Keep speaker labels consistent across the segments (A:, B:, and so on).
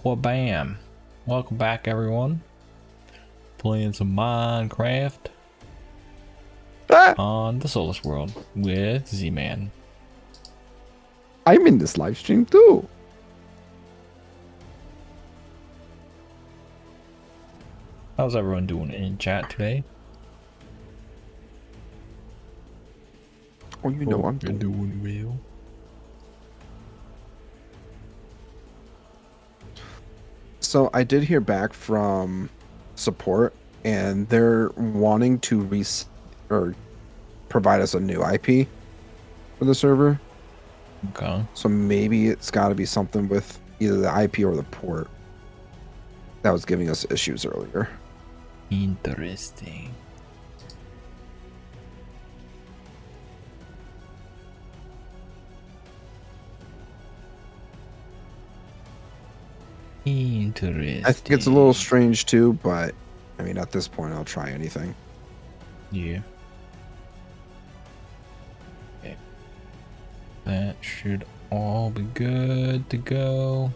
A: Wha-bam. Welcome back, everyone. Playing some Minecraft
B: Ah,
A: on the Soulless world with Z-Man.
B: I'm in this live stream too.
A: How's everyone doing in chat today?
B: Oh, you know I'm
A: You're doing well.
B: So I did hear back from support, and they're wanting to or provide us a new IP for the server.
A: Okay.
B: So maybe it's got to be something with either the IP or the port that was giving us issues earlier.
A: Interesting. Interesting.
B: I think it's a little strange too, but I mean, at this point, I'll try anything.
A: Yeah. Okay. That should all be good to go.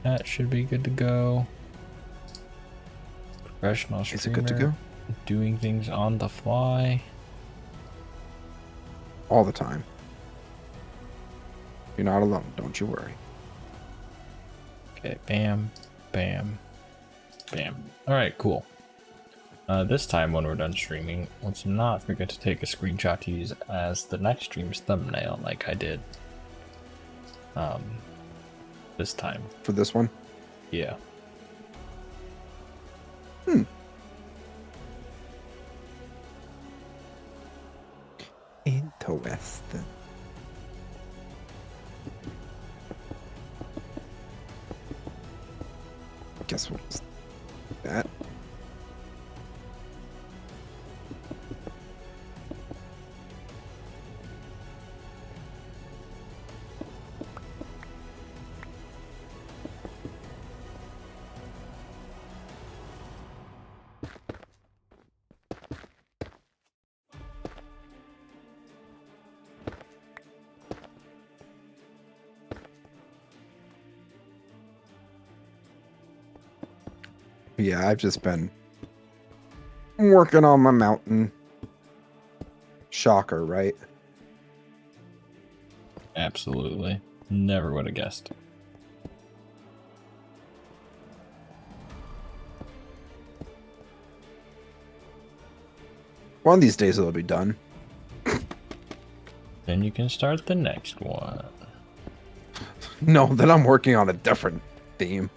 A: That should be good to go. Professional streamer.
B: Is it good to go?
A: Doing things on the fly.
B: All the time. You're not alone. Don't you worry.
A: Okay, bam, bam, bam. Alright, cool. This time when we're done streaming, let's not forget to take a screenshot to use as the next stream's thumbnail like I did. This time.
B: For this one?
A: Yeah.
B: Interesting. Guess what was that? Yeah, I've just been working on my mountain. Shocker, right?
A: Absolutely. Never would have guessed.
B: One of these days it'll be done.
A: Then you can start the next one.
B: No, then I'm working on a different theme.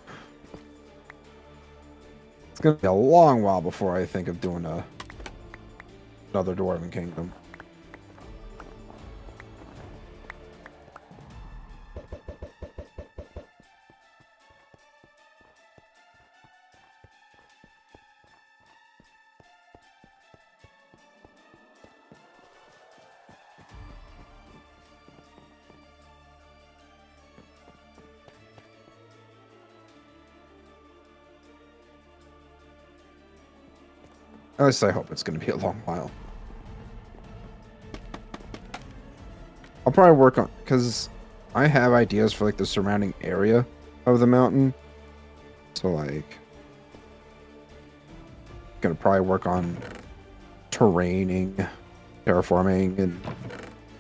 B: It's gonna be a long while before I think of doing another Dwarven Kingdom. At least I hope it's going to be a long while. I'll probably work on, because I have ideas for like the surrounding area of the mountain. So like, gonna probably work on terraining, terraforming, and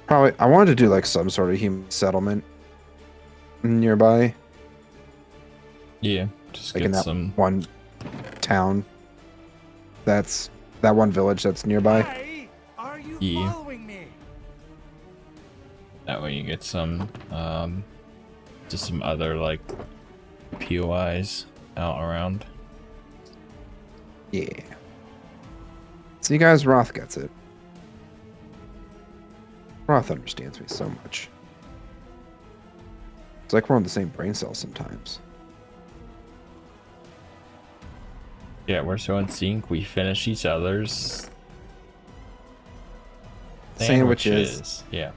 B: probably I wanted to do like some sort of human settlement nearby,
A: Yeah, just
B: like
A: get
B: in that
A: some.
B: one town. That's that one village that's nearby.
C: Why are you
A: Yeah.
C: following me?
A: That way you get some, just some other like POIs out around.
B: Yeah. See, guys, Roth gets it. Roth understands me so much. It's like we're on the same brain cells sometimes.
A: Yeah, we're so in sync. We finish each other's
B: Sandwiches.
A: Yeah.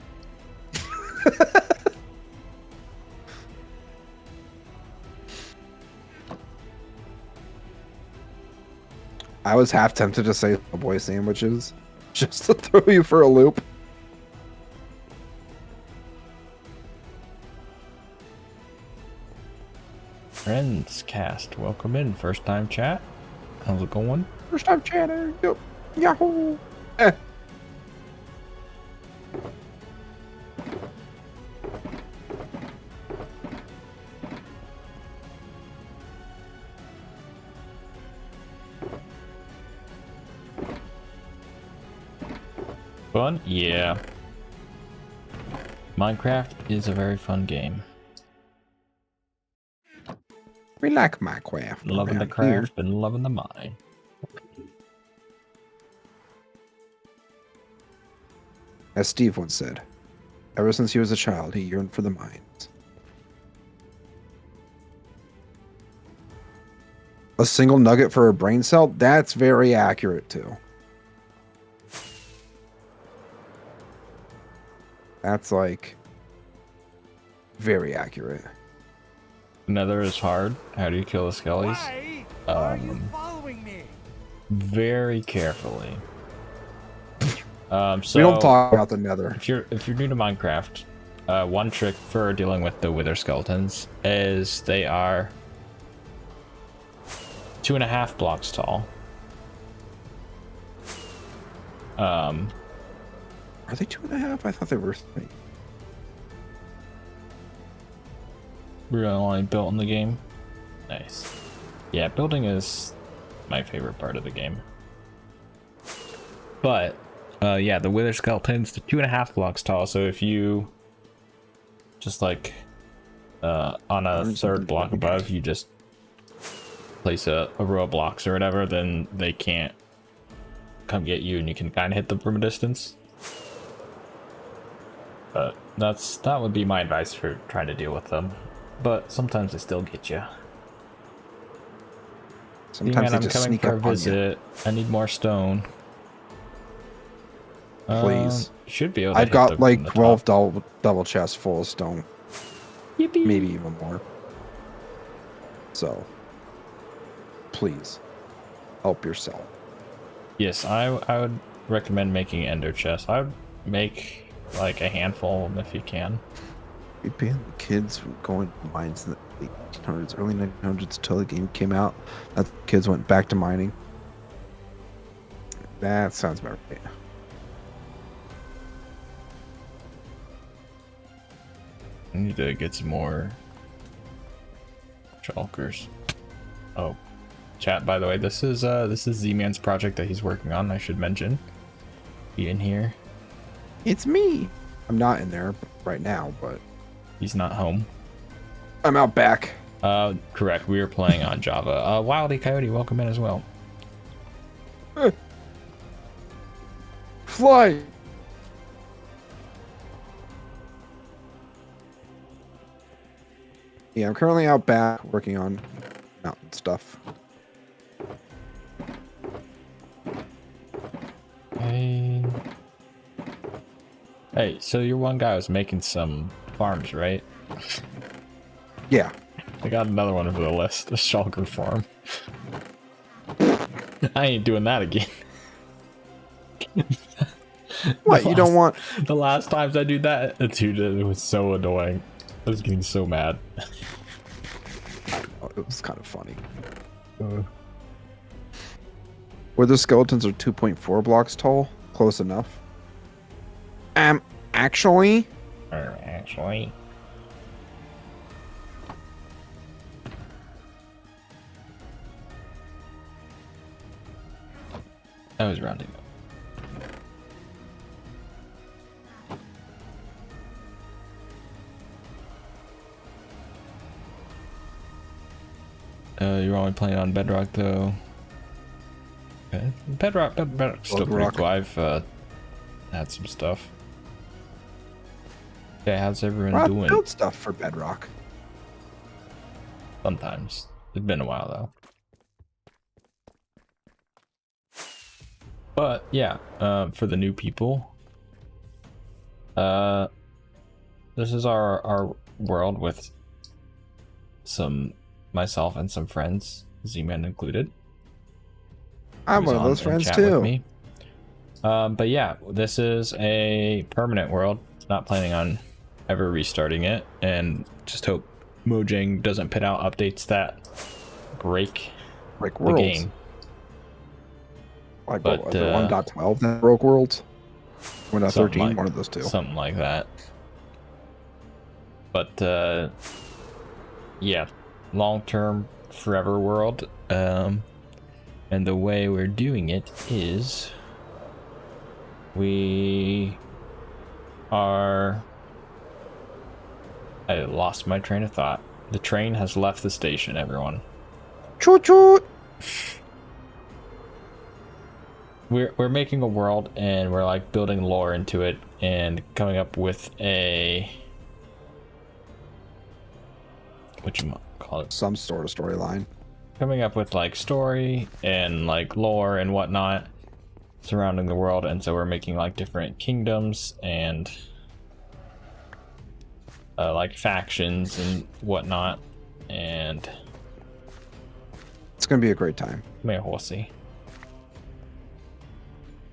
B: I was half tempted to say boy sandwiches just to throw you for a loop.
A: Friends cast, welcome in. First time chat. How's it going?
B: First time chatter. Yep. Yahoo. Eh.
A: Fun? Yeah. Minecraft is a very fun game.
B: We like Minecraft.
A: Loving the
B: around
A: craft
B: here.
A: and loving the mine.
B: As Steve once said, ever since he was a child, he yearned for the mines. A single nugget for a brain cell? That's very accurate, too. That's, like, very accurate.
A: Nether is hard. How do you kill the skellies?
C: Why are you following me?
A: Very carefully. So
B: We don't talk about the nether.
A: if you're new to Minecraft, one trick for dealing with the wither skeletons is they are 2.5 blocks tall.
B: Are they 2.5? I thought they were 3.
A: We're only built in the game. Nice. Yeah, building is my favorite part of the game. But yeah, the wither skeletons, they're 2.5 blocks tall. So if you just like on a third block above, you just place a row of blocks or whatever, then they can't come get you, and you can kind of hit them from a distance. But that would be my advice for trying to deal with them. But sometimes they still get you.
B: Sometimes they
A: I'm
B: just
A: coming
B: sneak
A: for a
B: up on you.
A: visit. I need more stone.
B: Please.
A: Should be able to
B: I've
A: hit
B: got
A: them
B: like
A: from the
B: 12
A: top.
B: double chests full of stone.
A: Yippee.
B: Maybe even more. So, please, help yourself.
A: Yes, I would recommend making ender chests. I would make like a handful of them if you can.
B: We banned kids from going to mines in the 1800s, early 1900s until the game came out. That kids went back to mining. That sounds about right.
A: I need to get some more shulkers. Oh, chat. By the way, this is Z-Man's project that he's working on. I should mention. Be in here.
B: It's me. I'm not in there right now, but
A: He's not home.
B: I'm out back.
A: Correct. We are playing on Java. Wildy Coyote, welcome in as well.
B: Fly. Yeah, I'm currently out back working on mountain stuff.
A: Hey, so your one guy was making some farms, right?
B: Yeah.
A: I got another one for the list, the Shulker farm. I ain't doing that again.
B: What, you don't want...
A: The last times I do that, dude, it was so annoying. I was getting so mad.
B: Oh, it was kind of funny. Where the skeletons are 2.4 blocks tall? Close enough. Actually...
A: Actually... I was rounding up. You're only playing on Bedrock though. Okay. Bedrock's still pretty
B: Bedrock.
A: cool. I've had some stuff. Okay, how's everyone
B: Well, I
A: doing?
B: build stuff for Bedrock.
A: Sometimes. It's been a while though. But yeah, for the new people, this is our world with myself and some friends, Z-Man included.
B: I'm
A: Who's
B: one of
A: on
B: those
A: in
B: friends
A: chat with
B: too.
A: me. But yeah, this is a permanent world. Not planning on ever restarting it, and just hope Mojang doesn't put out updates that break
B: Like
A: the
B: worlds.
A: game.
B: Like
A: But,
B: what was it 1.12 that broke worlds? 1.13, one of those two.
A: Something like that. But yeah, long-term forever world. And the way we're doing it is we are... I lost my train of thought. The train has left the station, everyone.
B: Choo choo!
A: We're making a world, and we're like building lore into it and coming up with a... what you call it?
B: Some sort of storyline.
A: Coming up with like story and like lore and whatnot surrounding the world, and so we're making like different kingdoms and like factions and whatnot, and
B: It's gonna be a great time.
A: may horsey.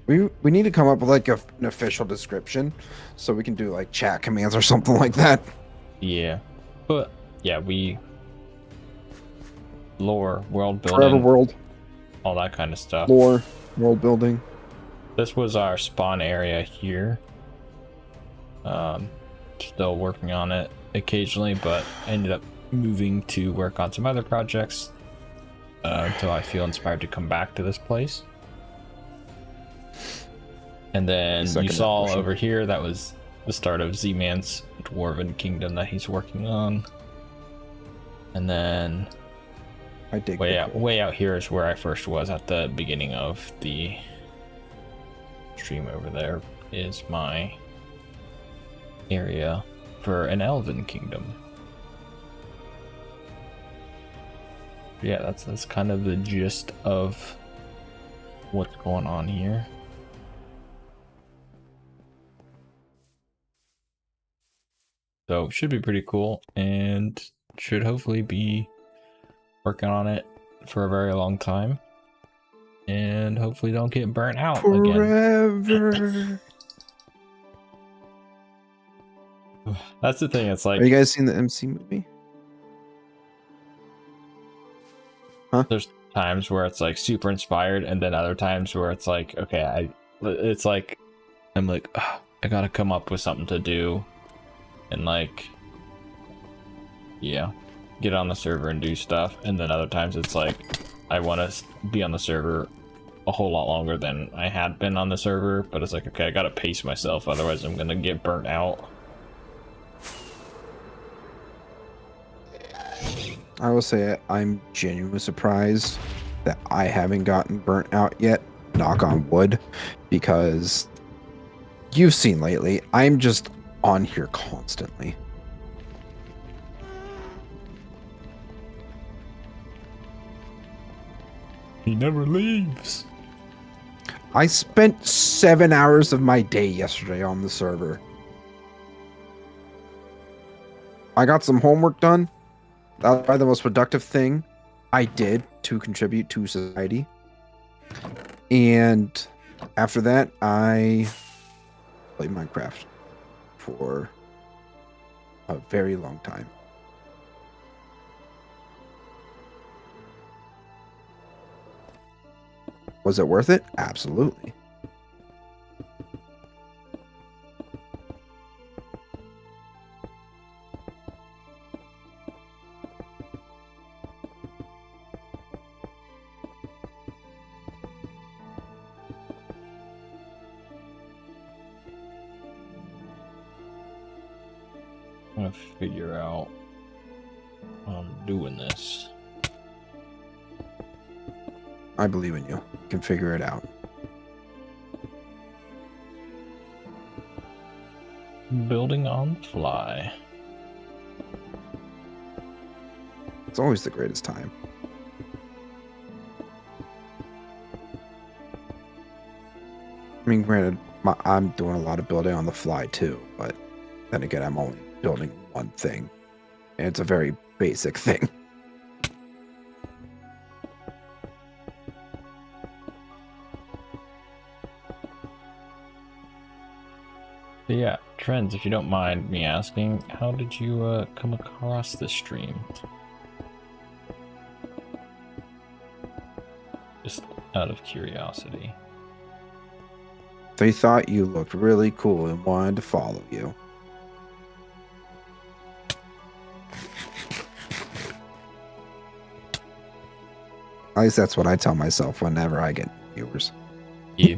B: We need to come up with like an official description so we can do like chat commands or something like that.
A: Yeah, but yeah, we lore, world
B: Forever
A: building,
B: world,
A: all that kind of stuff.
B: lore, world building.
A: This was our spawn area here. Still working on it occasionally, but I ended up moving to work on some other projects until I feel inspired to come back to this place. And then you
B: Second
A: saw
B: evolution.
A: over here, that was the start of Z-Man's Dwarven Kingdom that he's working on. And then
B: I dig
A: way out here is where I first was at the beginning of the stream. Over there is my area for an Elven Kingdom. Yeah, that's kind of the gist of what's going on here. So it should be pretty cool, and should hopefully be working on it for a very long time, and hopefully don't get burnt out again.
B: Forever.
A: That's the thing. It's like,
B: Have you guys seen the MC movie?
A: there's times where it's like super inspired, and then other times where it's like, okay, it's like I'm like, "Ugh, I gotta come up with something to do, and like, yeah, get on the server and do stuff. And then other times it's like I want to be on the server a whole lot longer than I had been on the server, but it's like, okay, I gotta pace myself, otherwise I'm gonna get burnt out.
B: I will say I'm genuinely surprised that I haven't gotten burnt out yet, knock on wood, because you've seen lately, I'm just on here constantly.
A: He never leaves.
B: I spent 7 hours of my day yesterday on the server. I got some homework done. That was probably the most productive thing I did to contribute to society. And after that, I played Minecraft for a very long time. Was it worth it? Absolutely.
A: I'm gonna figure out how I'm doing this.
B: I believe in you. You can figure it out.
A: Building on the fly.
B: It's always the greatest time. I mean, granted, I'm doing a lot of building on the fly too, but then again, I'm only building one thing, and it's a very basic thing.
A: But yeah, Trends, if you don't mind me asking, how did you come across this stream? Just out of curiosity.
B: They thought you looked really cool and wanted to follow you. At least that's what I tell myself whenever I get viewers.
A: You.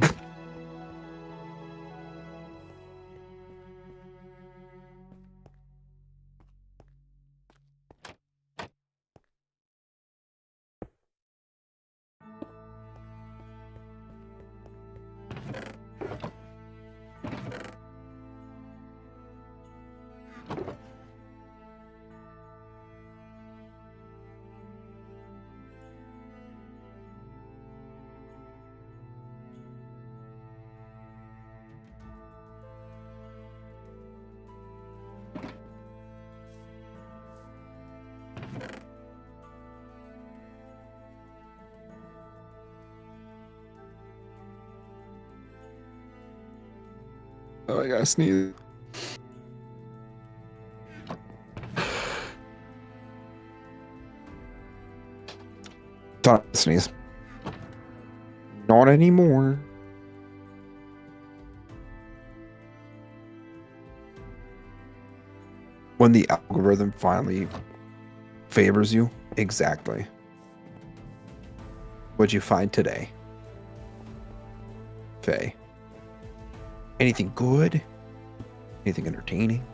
B: Oh, I gotta sneeze. Don't sneeze. Not anymore. When the algorithm finally favors you, exactly. What'd you find today, Faye? Anything good? Anything entertaining?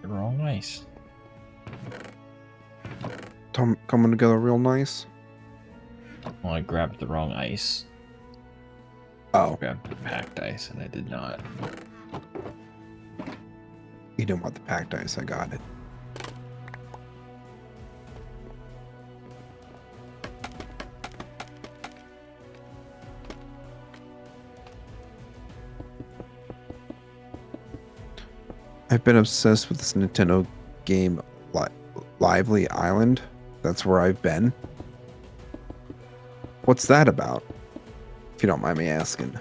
A: They're all nice.
B: Coming together real nice.
A: Well, I grabbed the wrong ice.
B: Oh,
A: I grabbed the packed ice, and I did not.
B: you didn't want the packed ice. I got it. I've been obsessed with this Nintendo game, Lively Island. That's where I've been. What's that about? If you don't mind me asking.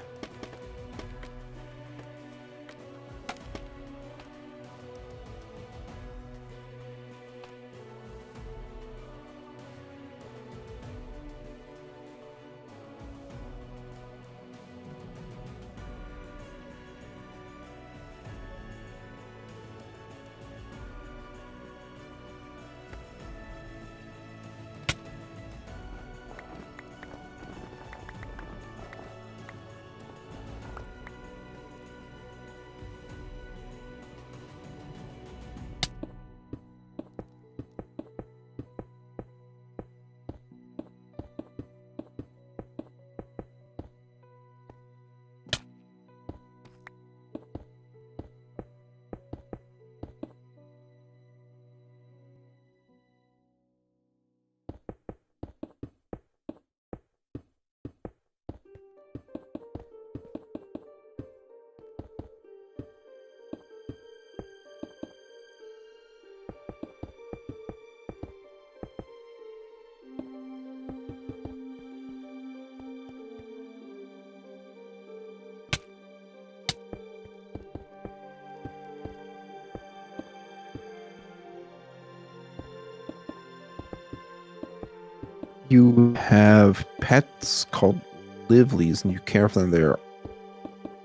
B: you have pets called Livelies, and you care for them. There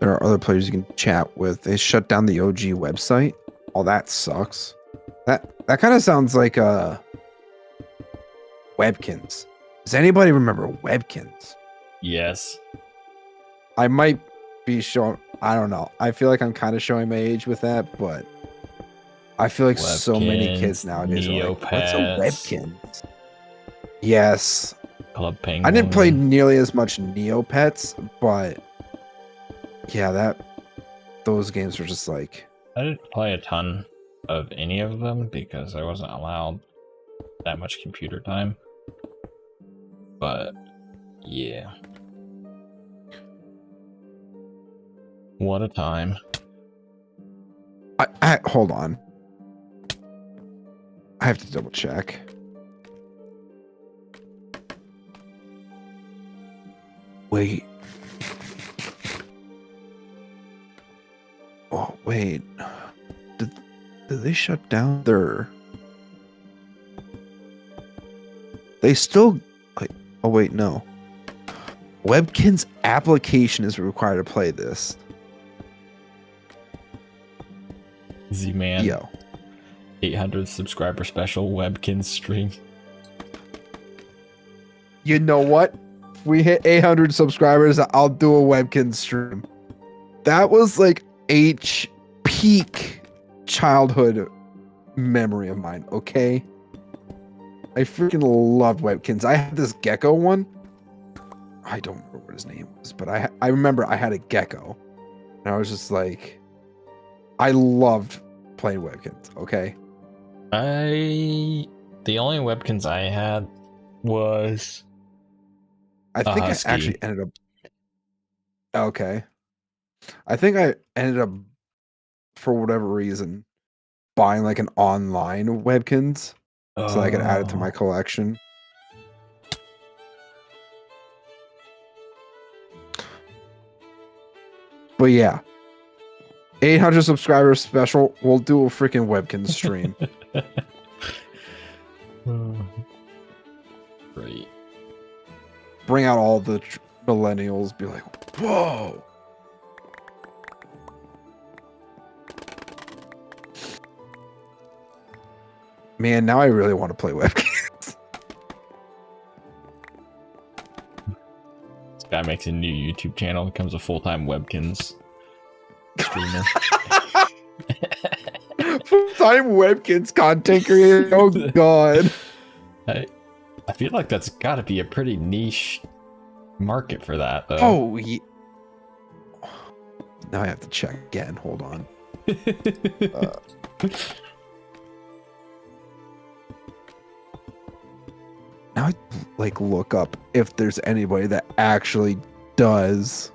B: are other players you can chat with. They shut down the OG website. Oh, that sucks. That kind of sounds like Webkins. Does anybody remember Webkins?
A: Yes.
B: I might be showing. I don't know. I feel like I'm kind of showing my age with that, but I feel like so many kids
A: Webkins,
B: nowadays are like, "What's a
A: Neopets,
B: Webkins?" Yes,
A: Club
B: I didn't play
A: Penguin.
B: nearly as much Neopets, but yeah, those games were just like,
A: I didn't play a ton of any of them because I wasn't allowed that much computer time. But yeah. What a time.
B: I hold on. I have to double check. Wait. Oh, wait. Did they shut down their... They still... Wait, oh, wait, no. Webkin's application is required to play this.
A: Z-Man.
B: Yo.
A: 800 subscriber special Webkins stream.
B: You know what? If we hit 800 subscribers, I'll do a Webkin stream. That was like peak childhood memory of mine, okay? I freaking loved Webkins. I had this gecko one. I don't remember what his name was, but I remember I had a gecko. And I was just like, I loved playing Webkins, okay?
A: The only Webkins I had was
B: I think I
A: Husky.
B: actually ended up... Okay. I think I ended up, for whatever reason, buying like an online Webkins so I could add it to my collection. But yeah, 800 subscribers special. We'll do a freaking Webkins stream.
A: Great.
B: Bring out all the millennials. Be like, whoa. Man, now I really want to play Webkins.
A: This guy makes a new YouTube channel, becomes a full-time Webkins streamer.
B: Full-time Webkins content creator. Oh god.
A: I feel like that's got to be a pretty niche market for that, though.
B: Oh, yeah. Now I have to check again. Hold on. Now I like look up if there's anybody that actually does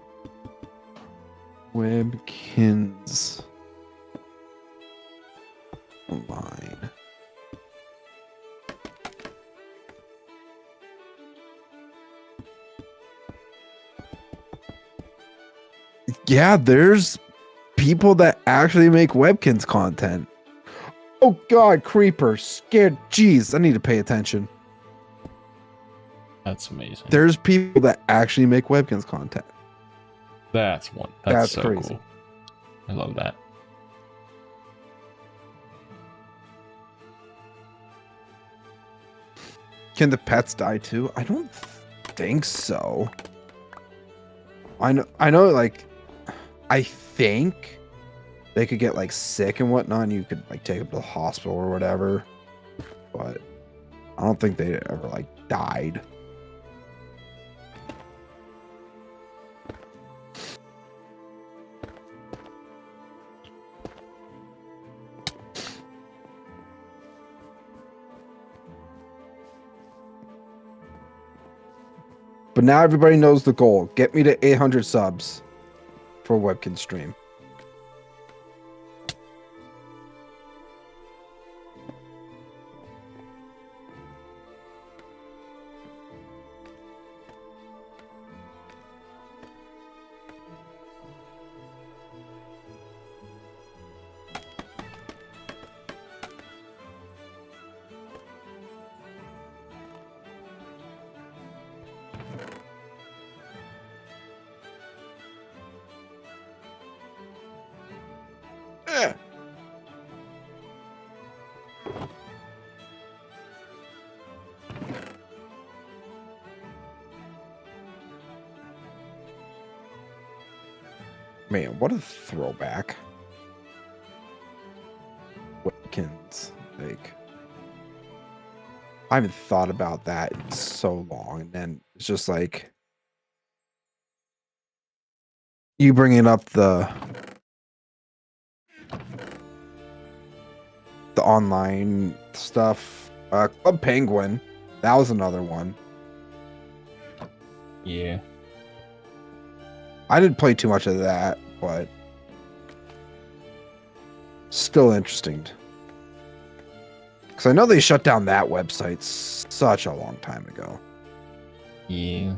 B: Webkins online. Yeah, there's people that actually make Webkins content. Oh god, creeper, scared. Jeez, I need to pay attention.
A: That's amazing.
B: There's people that actually make Webkins content.
A: That's so
B: crazy.
A: Cool. I love that.
B: Can the pets die too? I don't think so. I know like I think they could get like sick and whatnot and you could like take them to the hospital or whatever. But I don't think they ever like died. But now everybody knows the goal. Get me to 800 subs for Webkin stream. Man, what a throwback. Wickens, like, I haven't thought about that in so long, and then it's just like you bringing up the online stuff. Club Penguin, that was another one.
A: Yeah.
B: I didn't play too much of that, but still interesting. Because I know they shut down that website such a long time ago.
A: Yeah.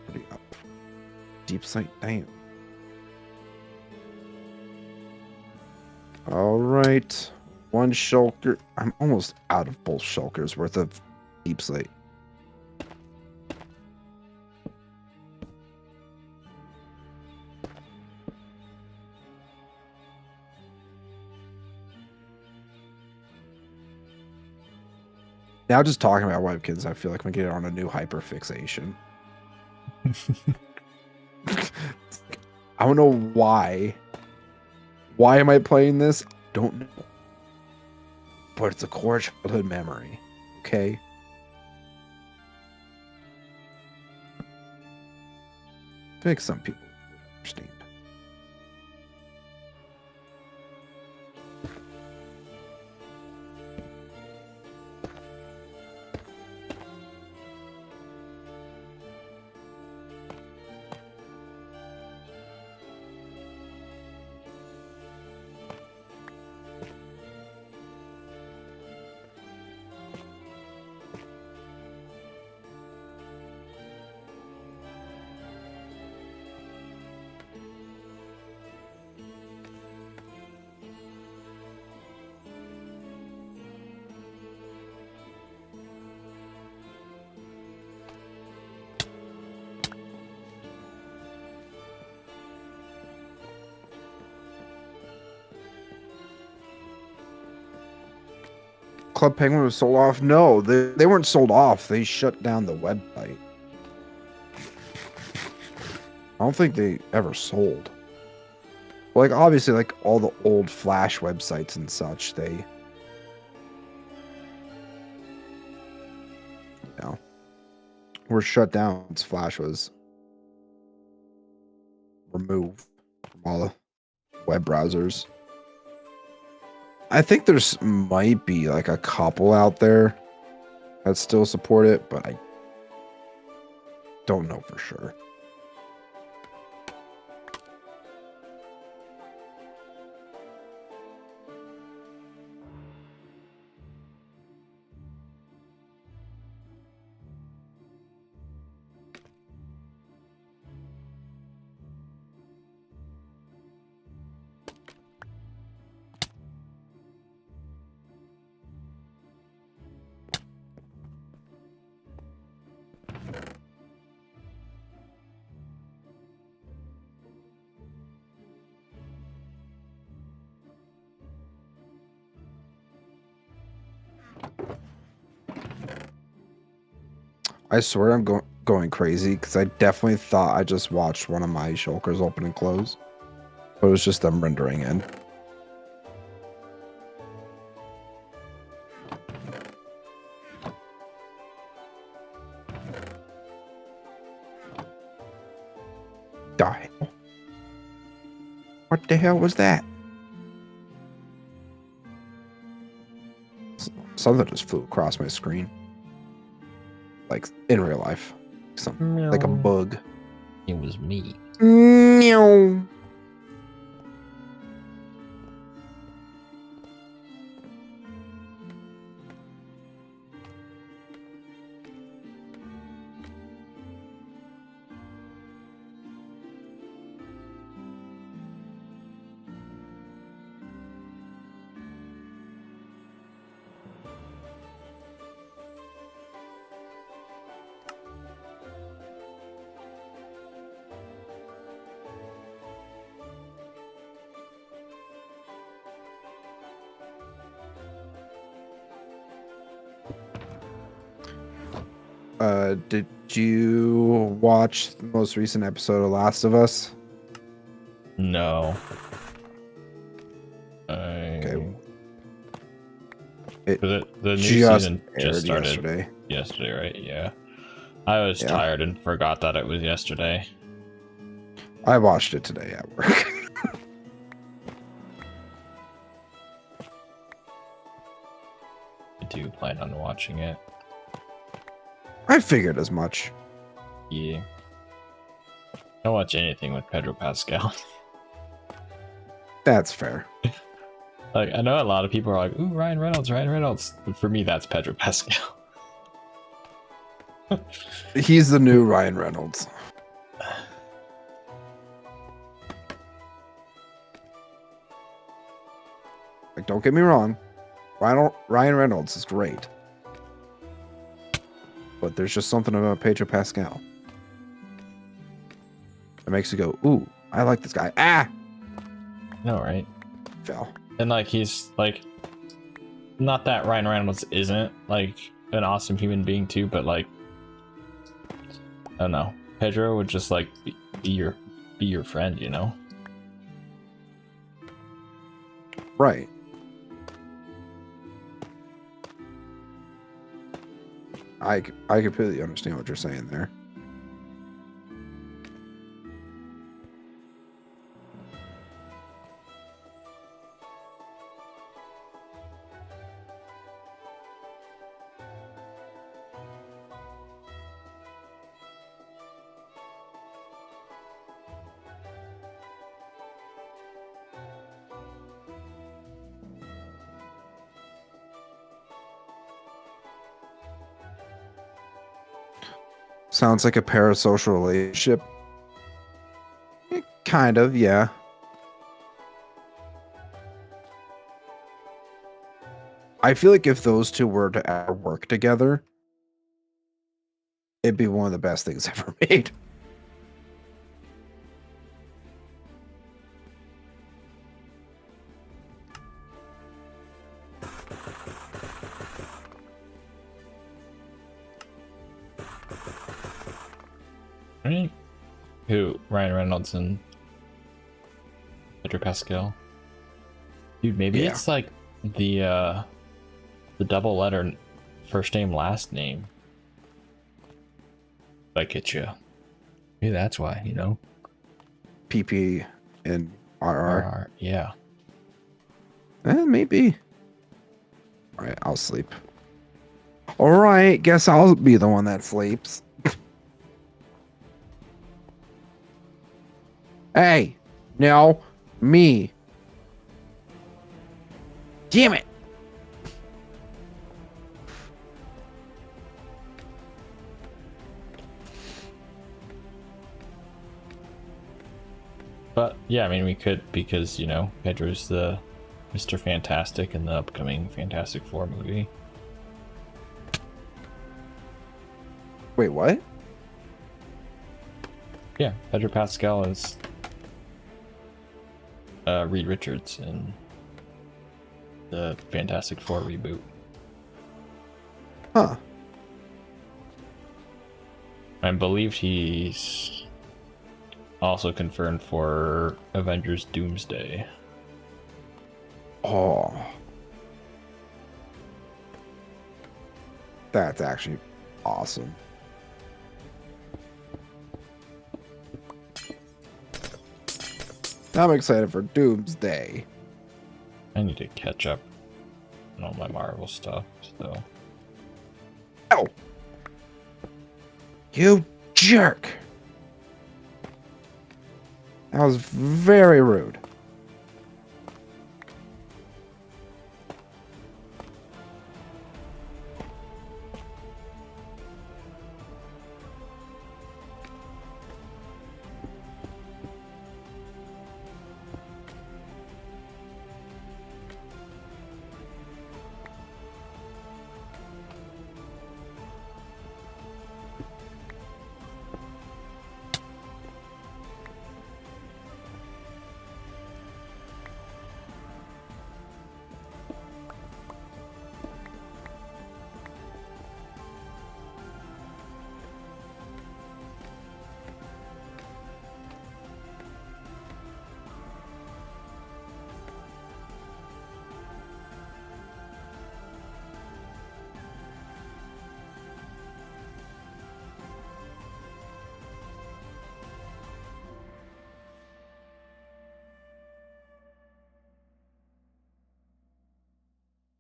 B: Pretty up. Deep site, damn. All right. One shulker. I'm almost out of both shulkers worth of deep slate. Now just talking about webkins, I feel like I'm getting on a new hyperfixation. I don't know why. Why am I playing this? Don't know. But it's a core childhood memory. Okay? I think some people understand. Club Penguin was sold off? No, they weren't sold off. They shut down the website. I don't think they ever sold. Like, obviously, like, all the old Flash websites and such, they... You know, were shut down once Flash was removed from all the web browsers. I think there's might be like a couple out there that still support it, but I don't know for sure. I swear I'm going crazy because I definitely thought I just watched one of my shulkers open and close. But it was just them rendering in. The hell? What the hell was that? Something just flew across my screen. Like in real life. Something like a
A: Meow.
B: bug.
A: It was me.
B: Meow. Did you watch the most recent episode of Last of Us?
A: No.
B: Okay.
A: The new
B: Just
A: season
B: aired
A: just started
B: yesterday.
A: yesterday, right? Yeah. I was tired and forgot that it was yesterday.
B: I watched it today at work.
A: I do plan on watching it.
B: I figured as much.
A: Yeah. I don't watch anything with Pedro Pascal.
B: That's fair.
A: Like, I know a lot of people are like, ooh, Ryan Reynolds. But for me, that's Pedro Pascal.
B: He's the new Ryan Reynolds. Like, don't get me wrong. Ryan Reynolds is great. But there's just something about Pedro Pascal that makes you go, ooh, I like this guy. Ah!
A: No, right?
B: Fell.
A: And, like, he's, like, not that Ryan Reynolds isn't, like, an awesome human being, too, but, like, I don't know. Pedro would just, like, be your friend, you know?
B: Right. I completely understand what you're saying there. Sounds like a parasocial relationship. Kind of, yeah. I feel like if those two were to ever work together, it'd be one of the best things ever made.
A: Right? Who? Ryan Reynolds and Pedro Pascal? Dude, maybe
B: Yeah.
A: it's like the double letter first name, last name. Like get you. Maybe that's why, you know?
B: PP and RR.
A: Yeah.
B: Maybe. All right, I'll sleep. All right, guess I'll be the one that sleeps. Hey, no, me. Damn it.
A: But yeah, I mean, we could, because, you know, Pedro's the Mr. Fantastic in the upcoming Fantastic Four movie.
B: Wait, what?
A: Yeah, Pedro Pascal is Reed Richards in the Fantastic Four reboot.
B: Huh.
A: I believe he's also confirmed for Avengers Doomsday.
B: Oh. That's actually awesome. I'm excited for Doomsday.
A: I need to catch up on all my Marvel stuff, so.
B: Oh! You jerk! That was very rude.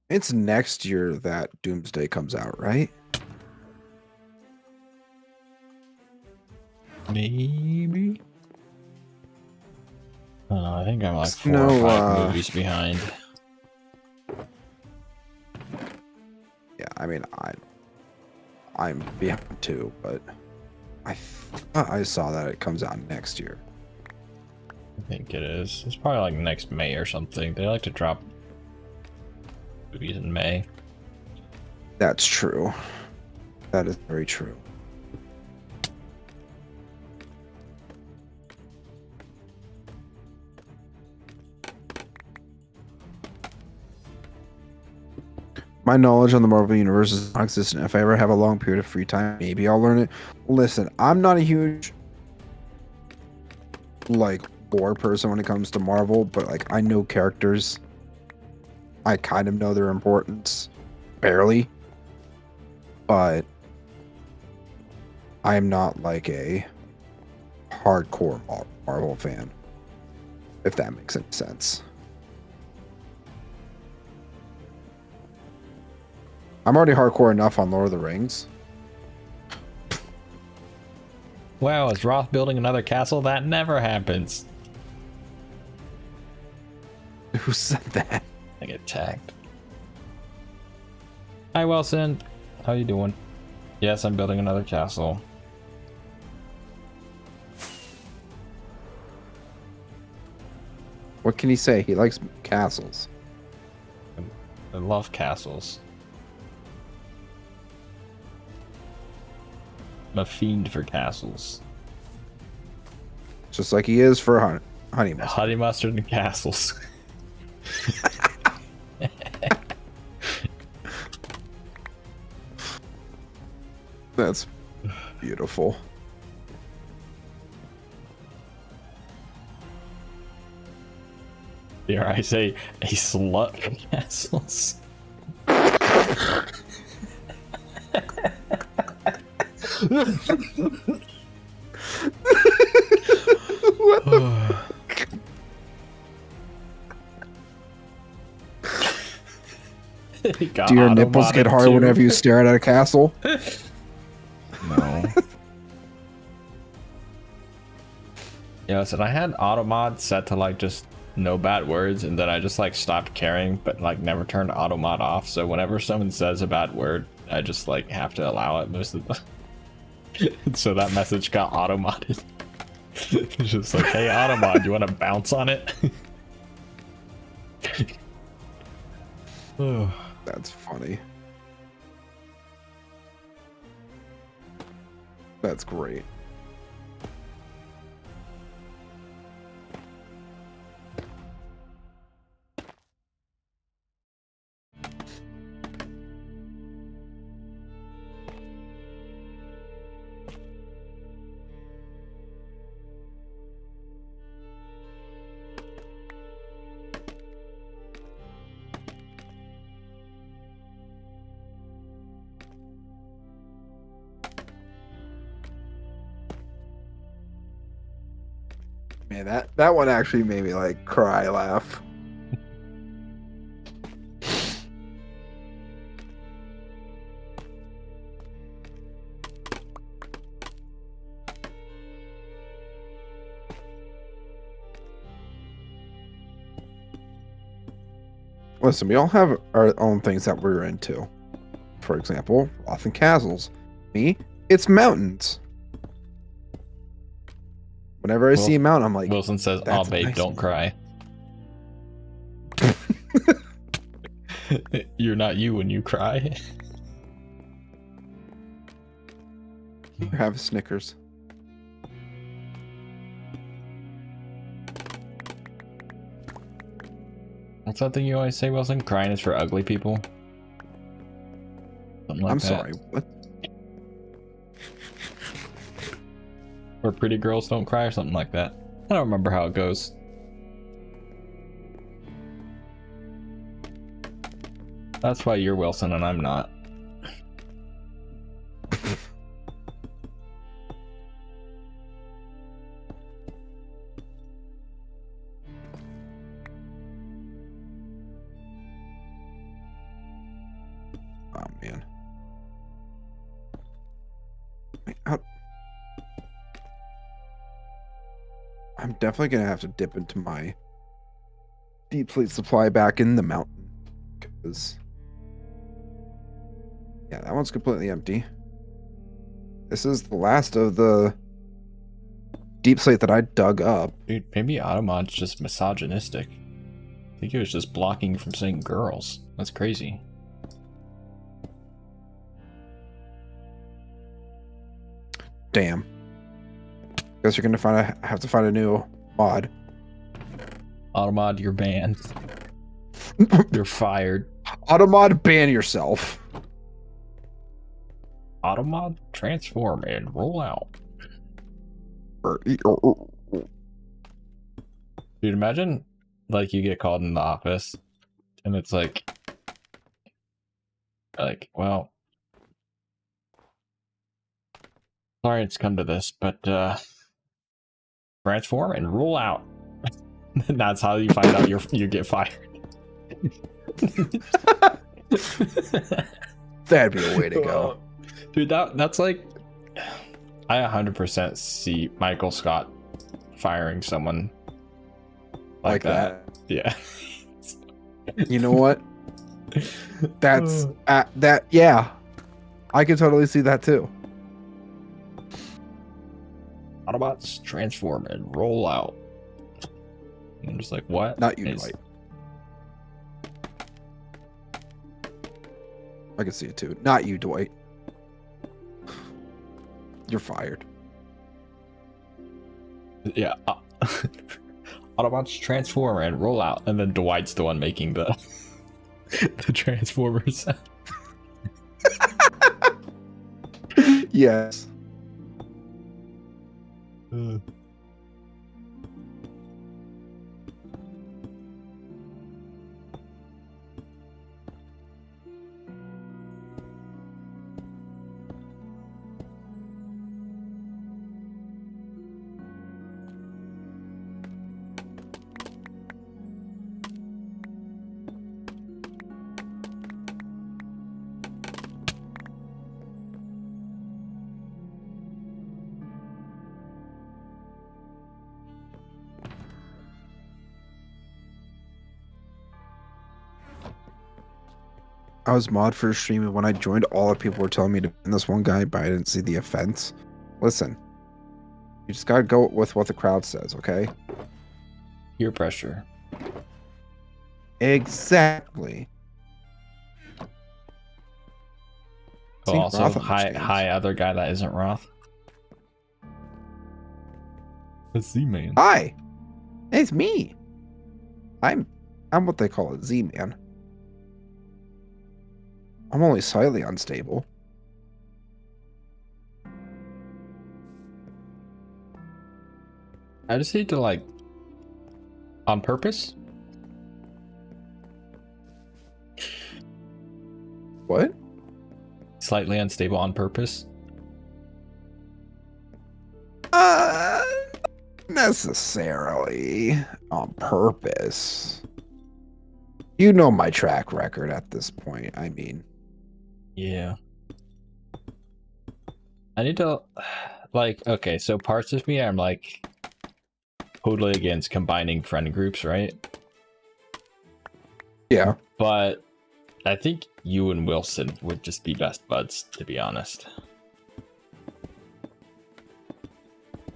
B: It's next year that Doomsday comes out, right?
A: Maybe. I think I'm like 4 or
B: No,
A: 5 movies behind.
B: Yeah, I mean, I'm behind too, but I thought I saw that it comes out next year.
A: I think it is. It's probably like next May or something. They like to drop movies in May.
B: That's true. That is very true. My knowledge on the Marvel Universe is non-existent. If I ever have a long period of free time, maybe I'll learn it. Listen, I'm not a huge like lore person when it comes to Marvel, but like I know characters. I kind of know their importance, barely, but I'm not like a hardcore Marvel fan, if that makes any sense. I'm already hardcore enough on Lord of the Rings.
A: Wow, is Roth building another castle? That never happens.
B: Who said that?
A: I get tagged. Hi Wilson, how you doing? Yes, I'm building another castle.
B: What can he say? He likes castles.
A: I love castles. I'm a fiend for castles.
B: Just like he is for honey mustard.
A: Honey mustard and castles.
B: That's beautiful.
A: Dare I say, a slut for castles?
B: Do your nipples get hard whenever you stare at a castle?
A: No. Yeah, listen, I had automod set to like just no bad words, and then I just like stopped caring, but like never turned automod off. So whenever someone says a bad word, I just like have to allow it most of the. So that message got automodded. It's just like, hey, automod, you want to bounce on it?
B: That's funny. That's great. Man, that one actually made me like cry, laugh. Listen, we all have our own things that we're into. For example, Roth and castles. Me, it's mountains. Whenever I see a mountain, I'm like,
A: Wilson says, "Oh,
B: that's
A: babe,
B: nice,
A: don't cry." You're not you when you cry.
B: Here, have a Snickers.
A: What's that thing you always say, Wilson? Crying is for ugly people? Something like
B: I'm
A: that.
B: sorry. What?
A: Or pretty girls don't cry or something like that. I don't remember how it goes. That's why you're Wilson and I'm not.
B: I'm definitely gonna have to dip into my deep slate supply back in the mountain, because yeah, that one's completely empty. This is the last of the deep slate that I dug up.
A: Dude, maybe Automod's just misogynistic. I think he was just blocking you from saying girls. That's crazy.
B: Damn. Guess you're gonna have to find a new mod.
A: Automod, you're banned. You're fired.
B: Automod, ban yourself.
A: Automod, transform and roll out. Dude, imagine like you get called in the office and it's like, well, sorry it's come to this, but transform and roll out. That's how you find out you get fired.
B: That'd be a way to go.
A: Dude, that's like, I 100% see Michael Scott firing someone like that. Yeah.
B: You know what? That's that. Yeah, I can totally see that too.
A: Autobots transform and roll out. And I'm just like, what?
B: Not you, Dwight. I can see it too. Not you, Dwight. You're fired.
A: Yeah. Autobots transform and roll out, and then Dwight's the one making the the Transformers.
B: Yes. I was mod for a stream, and when I joined, all the people were telling me to ban this one guy, but I didn't see the offense. Listen, you just gotta go with what the crowd says, okay?
A: Peer pressure.
B: Exactly.
A: Oh,
B: Think
A: also,
B: Roth
A: hi,
B: understands.
A: other guy that isn't Roth. That's Z-Man.
B: Hi, it's me. I'm what they call a Z-man. I'm only slightly unstable.
A: I just need to, like, on purpose.
B: What?
A: Slightly unstable on purpose.
B: Not necessarily on purpose. You know my track record at this point. I mean,
A: Yeah. I need to, like, okay, so parts of me, I'm like totally against combining friend groups, right?
B: yeah.
A: But I think you and Wilson would just be best buds, to be honest.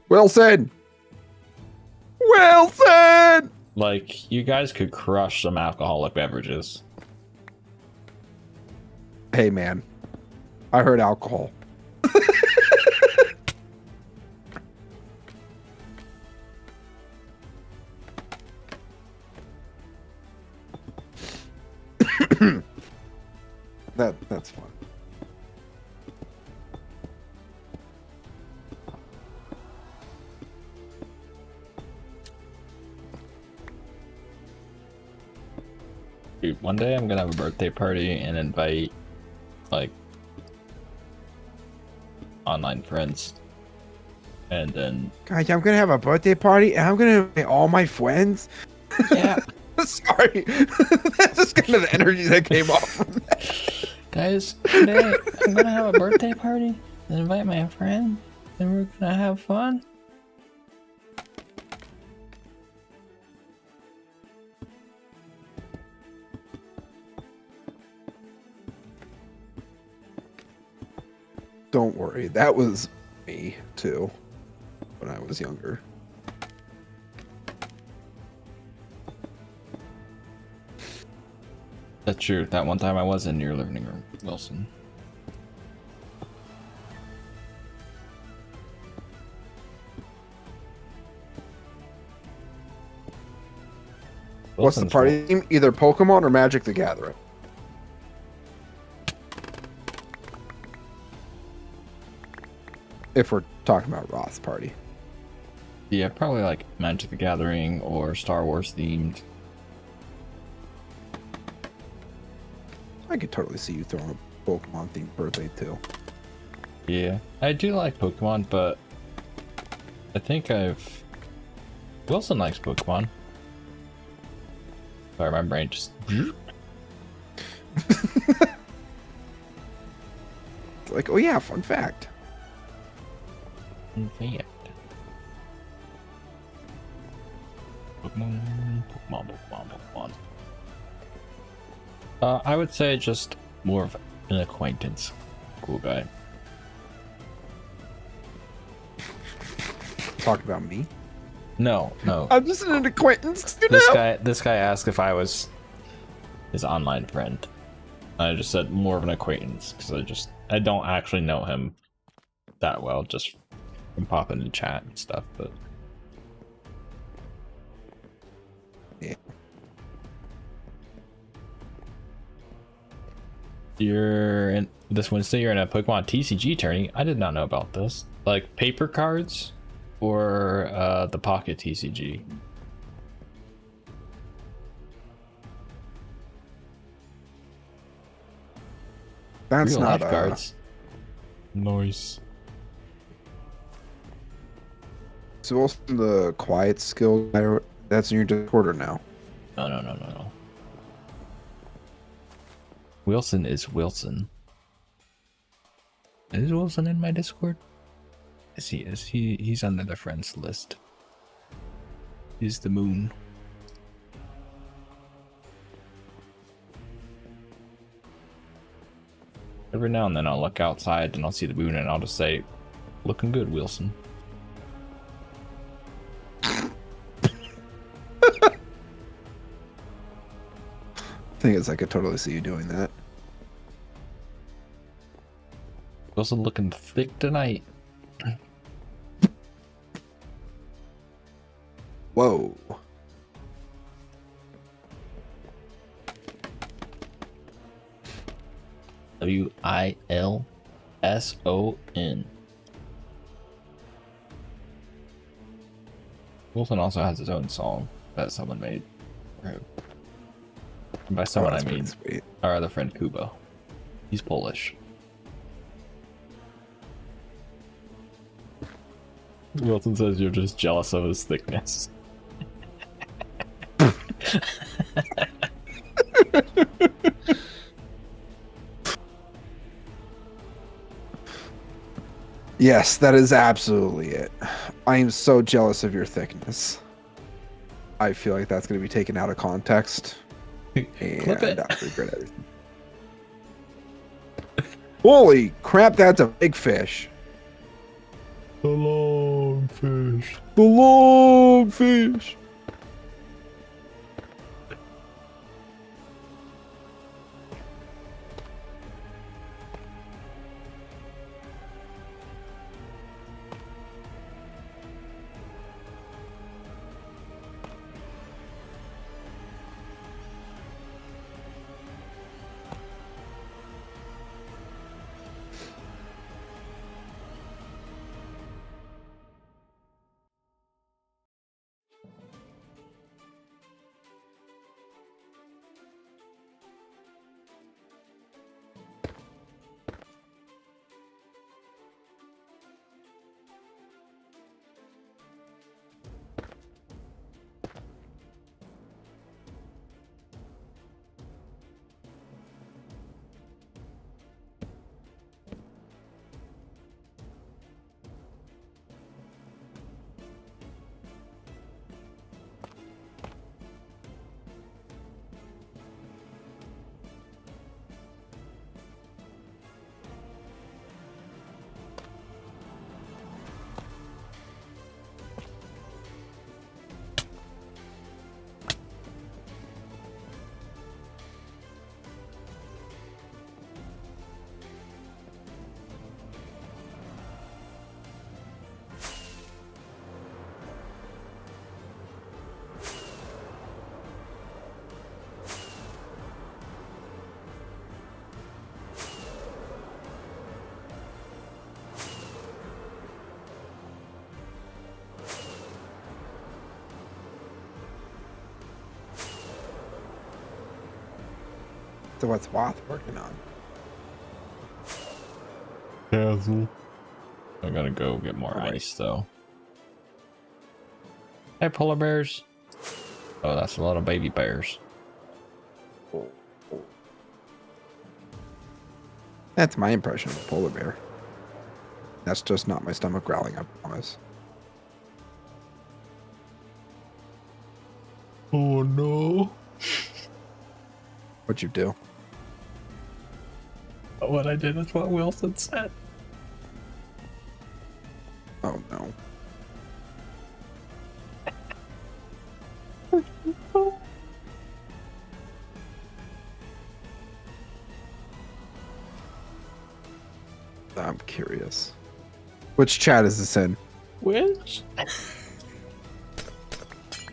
B: Wilson! Wilson!
A: Like, you guys could crush some alcoholic beverages.
B: Hey, man. I heard alcohol. That's fun.
A: Dude, one day I'm gonna have a birthday party and invite, like, online friends. And then...
B: Guys, I'm gonna have a birthday party and I'm gonna invite all my friends.
A: Yeah.
B: Sorry. That's just kind of the energy that came off from that.
A: Guys, today I'm gonna have a birthday party and invite my friend, and we're gonna have fun.
B: Don't worry, that was me too when I was younger.
A: That's true. That one time I was in your living room, Wilson.
B: What's the
A: Wilson's
B: party theme? Either Pokemon or Magic the Gathering. If we're talking about Roth's party.
A: Yeah, probably like Magic the Gathering or Star Wars themed.
B: I could totally see you throwing a Pokemon themed birthday too.
A: Yeah, I do like Pokemon, but I think Wilson likes Pokemon. Sorry, my brain just.
B: It's like, oh yeah, fun fact.
A: Yeah. Pokemon. I would say just more of an acquaintance. Cool guy.
B: Talk about me.
A: No.
B: I'm just an acquaintance. You
A: This
B: know?
A: this guy asked if I was his online friend. I just said more of an acquaintance because I don't actually know him that well, just from popping in chat and stuff. But
B: Yeah.
A: you're in this Wednesday. You're in a Pokemon TCG tourney. I did not know about this. Like paper cards or the Pocket TCG.
B: That's
A: Real
B: not
A: life cards. Nice.
B: So also the quiet skill guy, that's in your Discord now.
A: No. Wilson is Wilson. Is Wilson in my Discord? Yes, he is. He's on the friends list. He's the moon. Every now and then I'll look outside and I'll see the moon and I'll just say, "Looking good, Wilson."
B: Thing is, I could totally see you doing that.
A: Wilson looking thick tonight.
B: Whoa.
A: Wilson. Wilson also has his own song that someone made for him. And by someone, I
B: that's pretty
A: mean
B: sweet.
A: our other friend Kubo. He's Polish. Wilson says you're just jealous of his thickness.
B: Yes, that is absolutely it. I am so jealous of your thickness. I feel like that's going to be taken out of context. And
A: Clip it.
B: I regret everything. Holy crap, that's a big fish.
A: The long fish.
B: The long fish. So what's Wath working on?
A: Castle. I gotta go get more
B: Alright.
A: ice though. Hey, polar bears. Oh, that's a lot of baby bears.
B: That's my impression of a polar bear. That's just not my stomach growling, I promise.
A: Oh no.
B: What'd you do?
A: What I did is what Wilson said.
B: Oh no. I'm curious. Which chat is this in?
A: Which?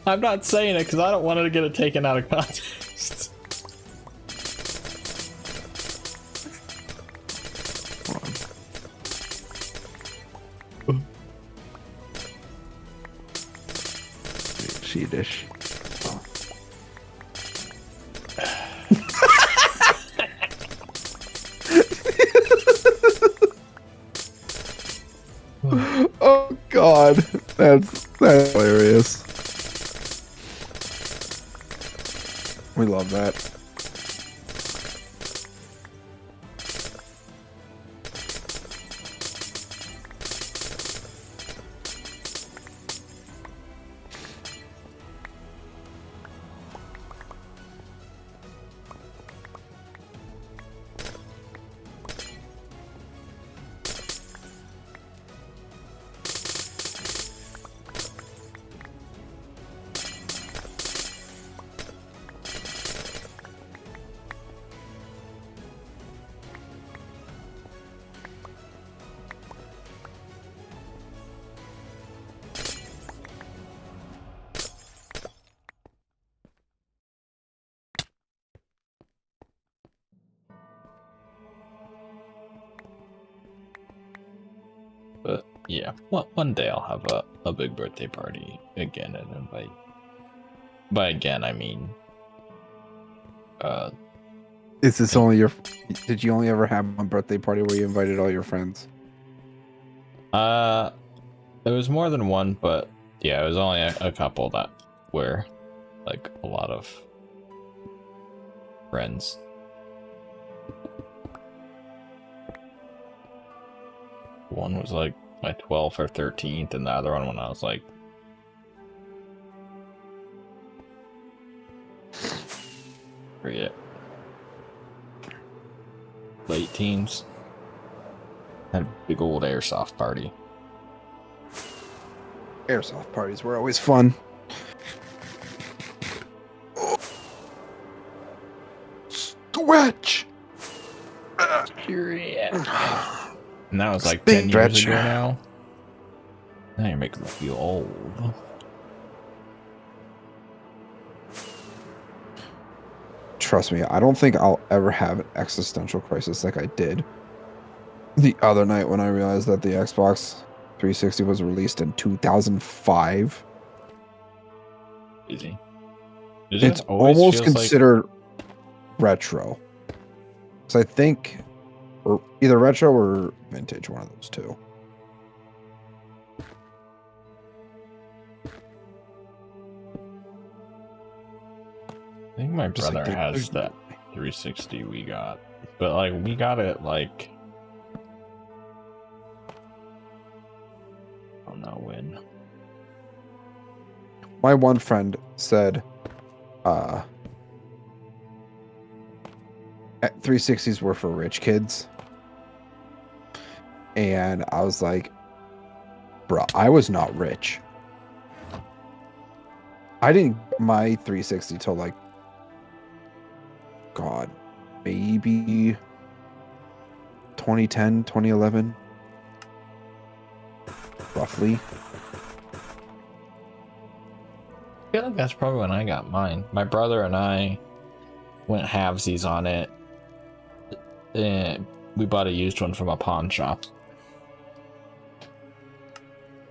A: I'm not saying it because I don't want to get it taken out of context.
B: Hold on. Sheetish. Oh God, that's hilarious. We love that.
A: But yeah, one day I'll have a big birthday party again and invite. By again, I mean,
B: Is this only your? Did you only ever have one birthday party where you invited all your friends?
A: there was more than one, but yeah, it was only a couple that were like a lot of friends. One was like my 12th or 13th, and the other one when I was like forget late teens. Had a big old airsoft party.
B: Airsoft parties were always fun. Stretch.
A: And that was like
B: Big
A: 10 years
B: stretch.
A: ago now. Now you're making me feel old.
B: Trust me, I don't think I'll ever have an existential crisis like I did the other night when I realized that the Xbox 360 was released in 2005.
A: Easy.
B: It's almost considered retro. So I think or either retro or vintage, one of those two.
A: I think my
B: Just like
A: brother
B: they-
A: has that 360 we got, but like we got it like I don't know when.
B: My one friend said, 360s were for rich kids. And I was like, bro, I was not rich. I didn't get my 360 till like, God, maybe 2010, 2011. Roughly.
A: I feel like that's probably when I got mine. My brother and I went halvesies on it. And we bought a used one from a pawn shop.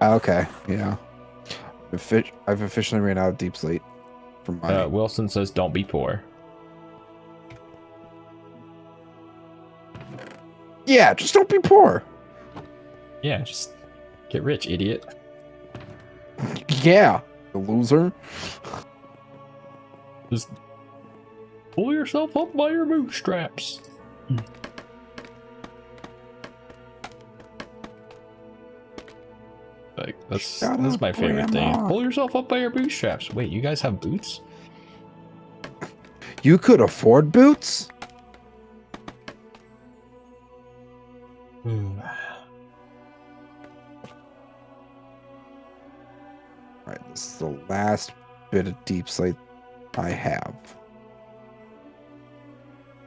B: Okay, yeah. I've officially ran out of deep slate from my.
A: Wilson says, "Don't be poor."
B: Yeah, just don't be poor.
A: Yeah, just get rich, idiot.
B: Yeah, the loser.
A: Just pull yourself up by your bootstraps. Like that's my favorite thing. Pull yourself up by your bootstraps. Wait, you guys have boots?
B: You could afford boots? Alright, this is the last bit of deep slate I have.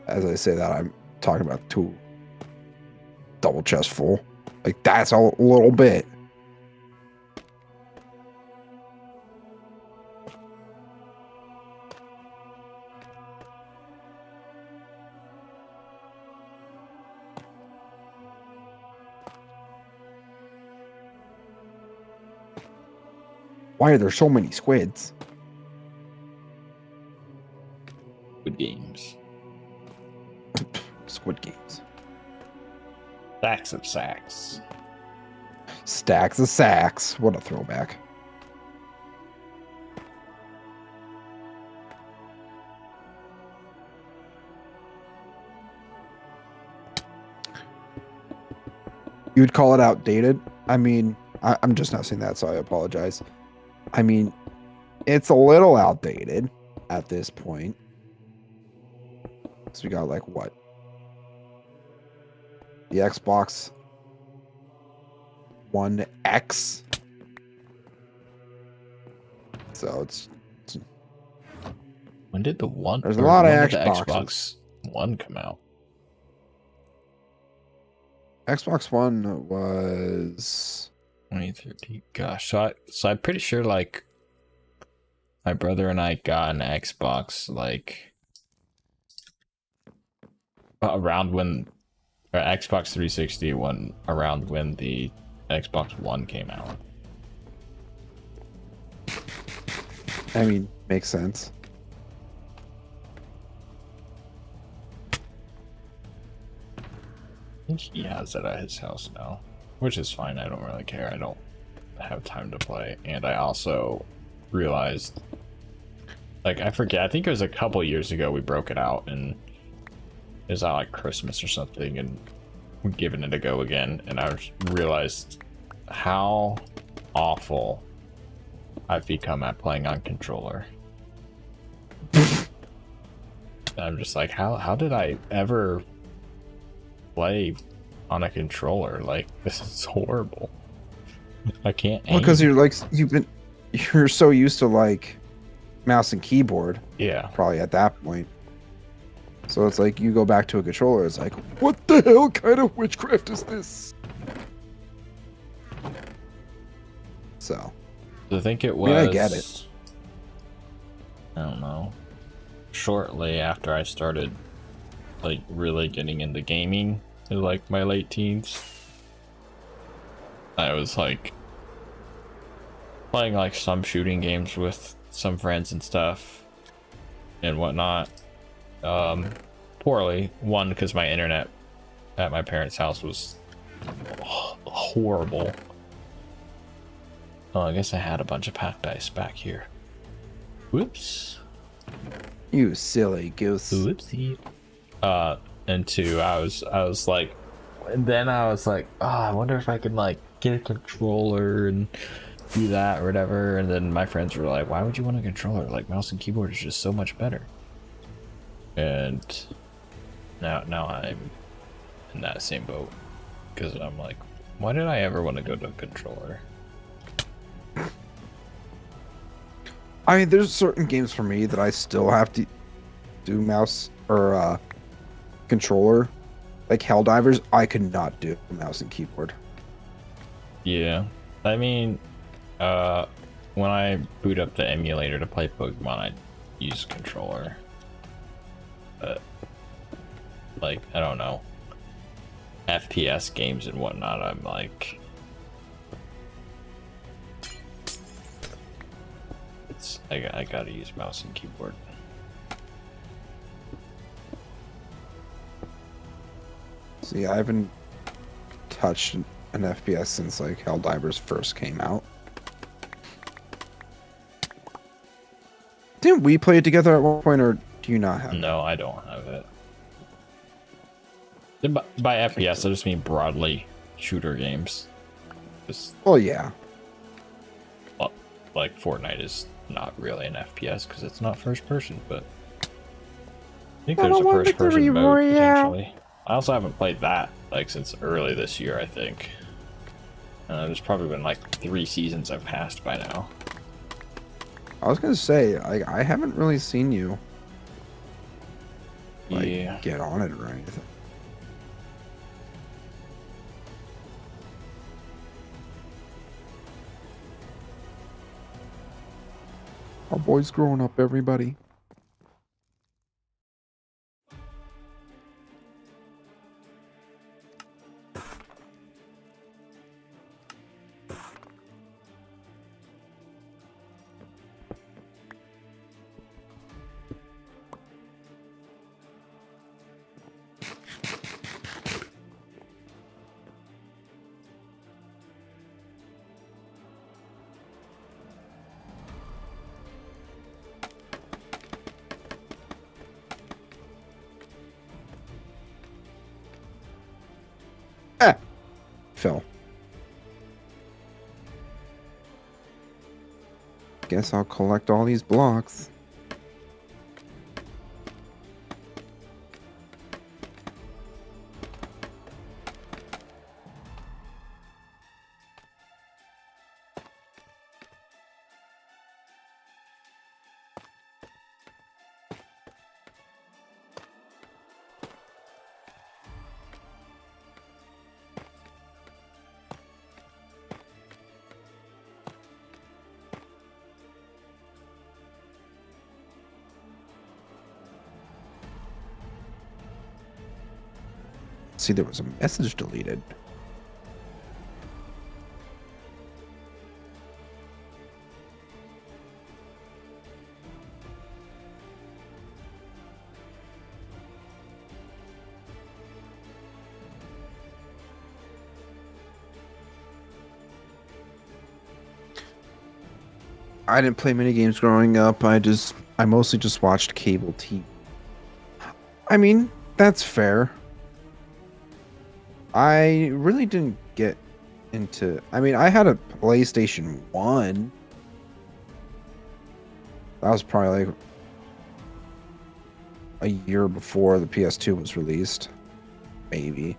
B: As I say that, I'm talking about 2 double chest full. Like, that's a little bit. Why are there so many squids?
A: Good games.
B: Squid games.
A: Stacks of sacks.
B: Stacks of sacks. What a throwback. You'd call it outdated? I mean, I'm just not saying that, so I apologize. I mean, it's a little outdated at this point. So we got like what? The Xbox One X. So it's
A: When did the one?
B: There's a lot of
A: when did the
B: Xboxes.
A: Xbox One come out?
B: Xbox One was
A: 2013. Gosh, so I'm pretty sure like my brother and I got an Xbox like around when, or Xbox 360 one around when the Xbox One came out.
B: I mean, makes sense.
A: I think he has it at his house now, which is fine. I don't really care. I don't have time to play, and I also realized, like, I forget. I think it was a couple years ago we broke it out, and it was at like Christmas or something, and we're giving it a go again. And I realized how awful I've become at playing on controller. I'm just like, how did I ever play on a controller? Like, this is horrible. I can't aim.
B: Well, because you're so used to like mouse and keyboard.
A: Yeah.
B: Probably at that point. So it's like you go back to a controller, it's like, what the hell kind of witchcraft is this? So
A: I think it was.
B: I mean, I get it.
A: I don't know. Shortly after I started, like, really getting into gaming in like my late teens, I was like playing like some shooting games with some friends and stuff and whatnot. Poorly. One, because my internet at my parents' house was horrible. Oh, I guess I had a bunch of packed ice back here. Whoops.
B: you silly goose.
A: Whoopsie. And 2, I was like, and then I was like, oh, I wonder if I can like get a controller and do that or whatever. And then my friends were like, why would you want a controller? Like, mouse and keyboard is just so much better. And now I'm in that same boat, because I'm like, why did I ever want to go to a controller?
B: I mean, there's certain games for me that I still have to do mouse or controller. Like Helldivers, I could not do mouse and keyboard.
A: Yeah, I mean, when I boot up the emulator to play Pokemon, I use controller. But, like, I don't know, FPS games and whatnot, I'm like, I gotta use mouse and keyboard.
B: See, I haven't touched an FPS since like Helldivers first came out. Didn't we play it together at one point, or do you not have it?
A: No, I don't have it. By FPS, I just mean broadly shooter games. Just
B: Well, yeah.
A: like Fortnite is not really an FPS because it's not first person, but I think there's a first person mode potentially. I also haven't played that like since early this year, I think. There's probably been like 3 seasons I've passed by now.
B: I was gonna say, I haven't really seen you like
A: Yeah.
B: get on it or anything. Our boy's growing up, everybody. Phil. Guess I'll collect all these blocks. See, there was a message deleted. I didn't play many games growing up. I mostly just watched cable TV. I mean, that's fair. I really didn't get into... I mean, I had a PlayStation 1. That was probably like a year before the PS2 was released. Maybe.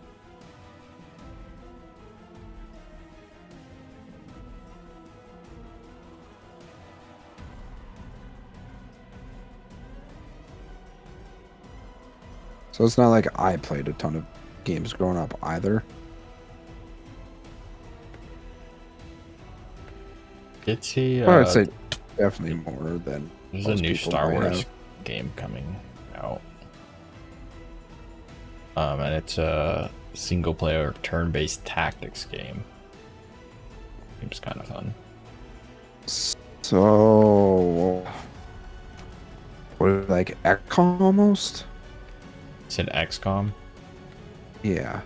B: So it's not like I played a ton of games growing up either.
A: It's a,
B: I'd say definitely more than
A: there's a
B: most
A: new
B: people
A: Star
B: might
A: Wars
B: have.
A: game coming out. And it's a single player turn-based tactics game. Seems kind of fun.
B: So, what is it, like XCOM almost?
A: It's an XCOM.
B: Yeah.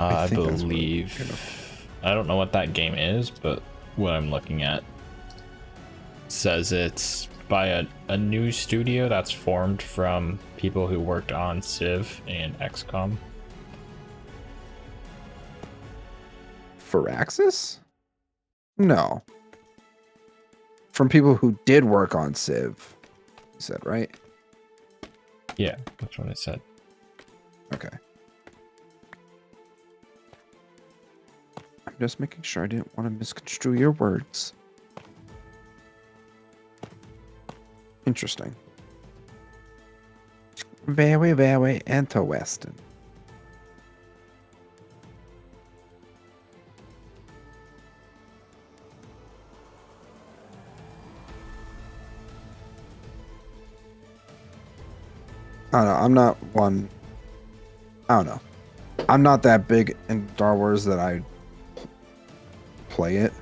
A: I
B: think that's what
A: believe. I don't know what that game is, but what I'm looking at says it's by a new studio that's formed from people who worked on Civ and XCOM.
B: Firaxis? No. From people who did work on Civ. You said, right?
A: Yeah, that's what it said.
B: Okay. I'm just making sure I didn't want to misconstrue your words. Interesting. Very, very interesting. I don't know. I'm not one. I don't know. I'm not that big in Star Wars that I play it.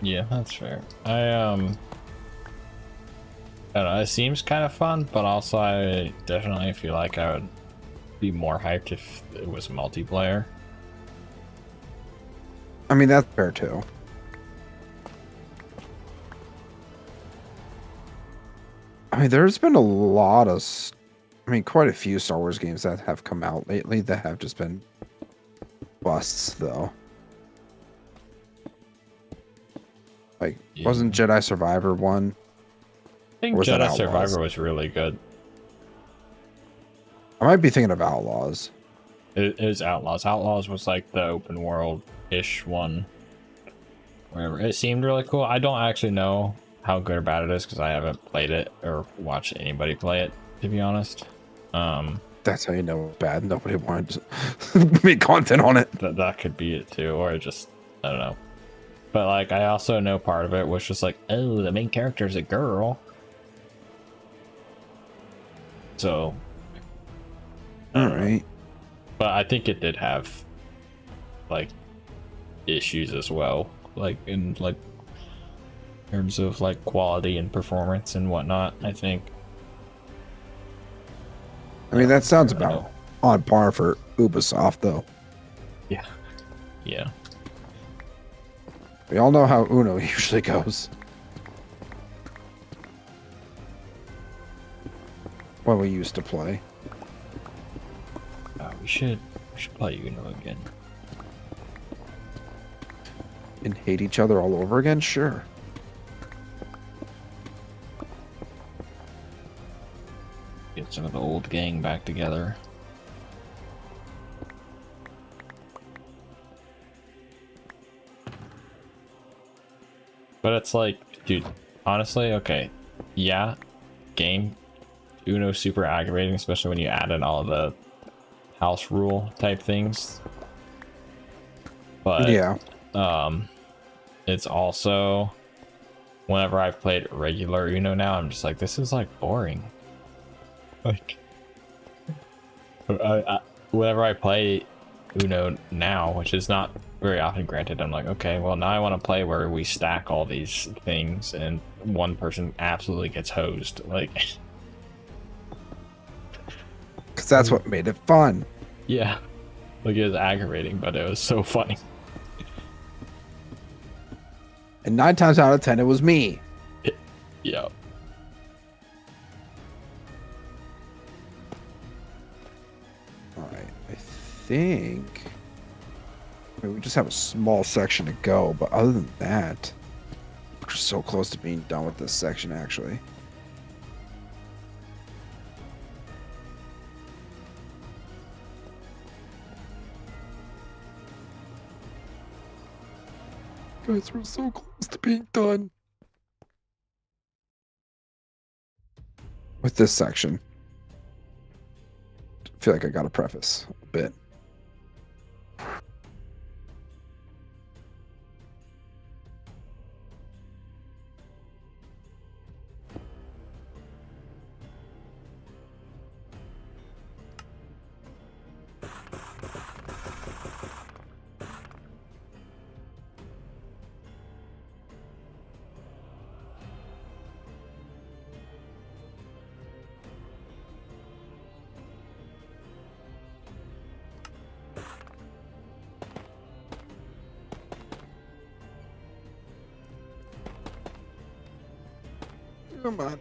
A: Yeah, that's fair. I don't know, it seems kind of fun, but also I definitely feel like I would be more hyped if it was multiplayer.
B: I mean, that's fair too. I mean, there's been a lot of, quite a few Star Wars games that have come out lately that have just been busts, though. Like, wasn't Jedi Survivor one?
A: I think Jedi Survivor was really good.
B: I might be thinking of Outlaws.
A: It was Outlaws. Outlaws was like the open world-ish one. Whatever. It seemed really cool. I don't actually know how good or bad it is because I haven't played it or watched anybody play it, to be honest.
B: That's how you know it's bad. Nobody wanted to make content on it.
A: That could be it too, or just I don't know. But like, I also know part of it was just like, oh, the main character is a girl. So,
B: all right.
A: But I think it did have like issues as well, like in like terms of like quality and performance and whatnot. I think.
B: I mean, that sounds about on par for Ubisoft, though.
A: Yeah. Yeah.
B: We all know how Uno usually goes. When we used to play.
A: We should play Uno again.
B: And hate each other all over again? Sure.
A: Get some of the old gang back together. But it's like, dude, honestly, okay. Yeah, game Uno super aggravating, especially when you add in all the house rule type things. But
B: yeah,
A: it's also whenever I've played regular Uno now, I'm just like, this is like boring. Like, whenever I play Uno now, which is not very often, granted, I'm like, okay, well now I want to play where we stack all these things and one person absolutely gets hosed. Like,
B: because that's what made it fun.
A: yeah, like it was aggravating, but it was so funny.
B: And 9 times out of 10, it was me.
A: Yeah.
B: All right, I think we just have a small section to go, but other than that, we're so close to being done with this section, actually. Guys, we're so close to being done with this section. I feel like I got to preface a bit. Come on.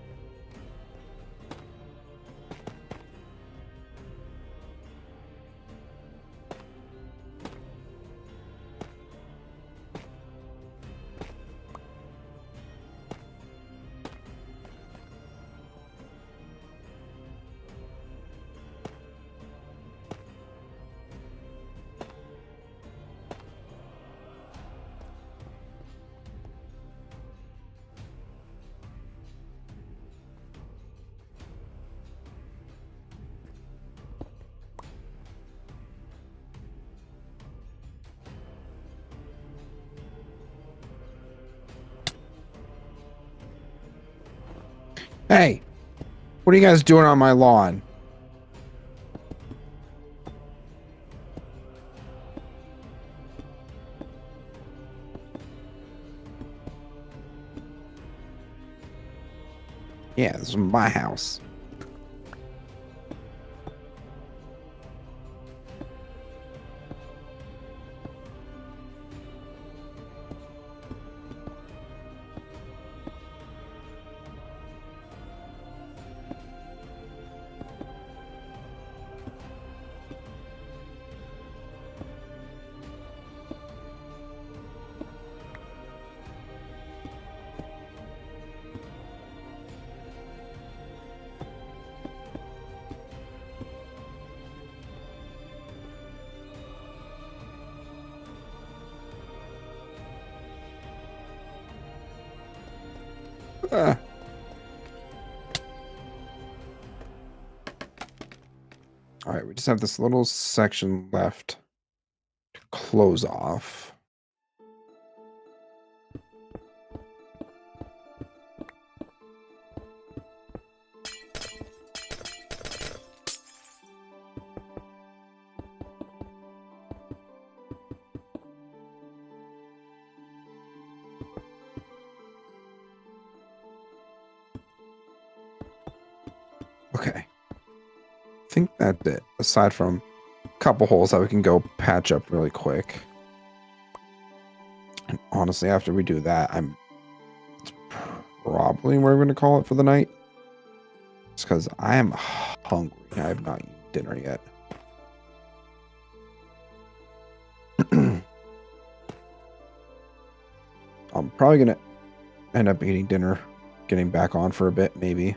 B: Hey, what are you guys doing on my lawn? Yeah, this is my house. Ah. All right, we just have this little section left to close off. Okay. I think that's it. Aside from a couple holes that we can go patch up really quick. And honestly, after we do that, it's probably where we're going to call it for the night. It's because I am hungry. I have not eaten dinner yet. I'm probably going to end up eating dinner, getting back on for a bit, maybe.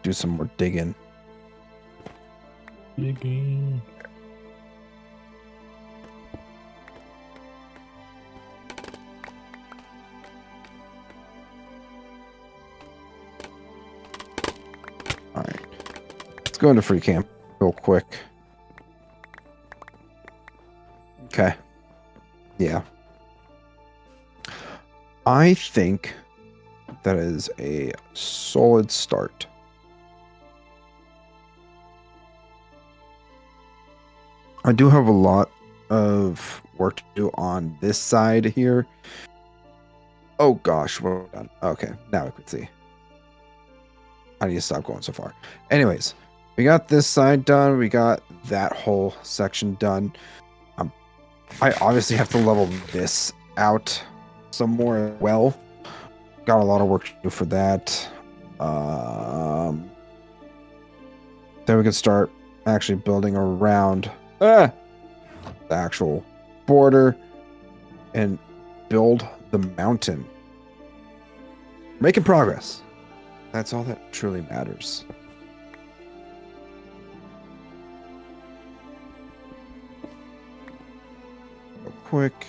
B: Do some more digging.
A: Digging.
B: All right. Let's go into free camp real quick. Okay. Yeah. I think that is a solid start. I do have a lot of work to do on this side here. Oh gosh, we're done. Okay, now I can see. I need to stop going so far. Anyways, we got this side done. We got that whole section done. I obviously have to level this out some more as well. Got a lot of work to do for that. Then we can start actually building around the actual border and build the mountain. Making progress. That's all that truly matters. Real quick.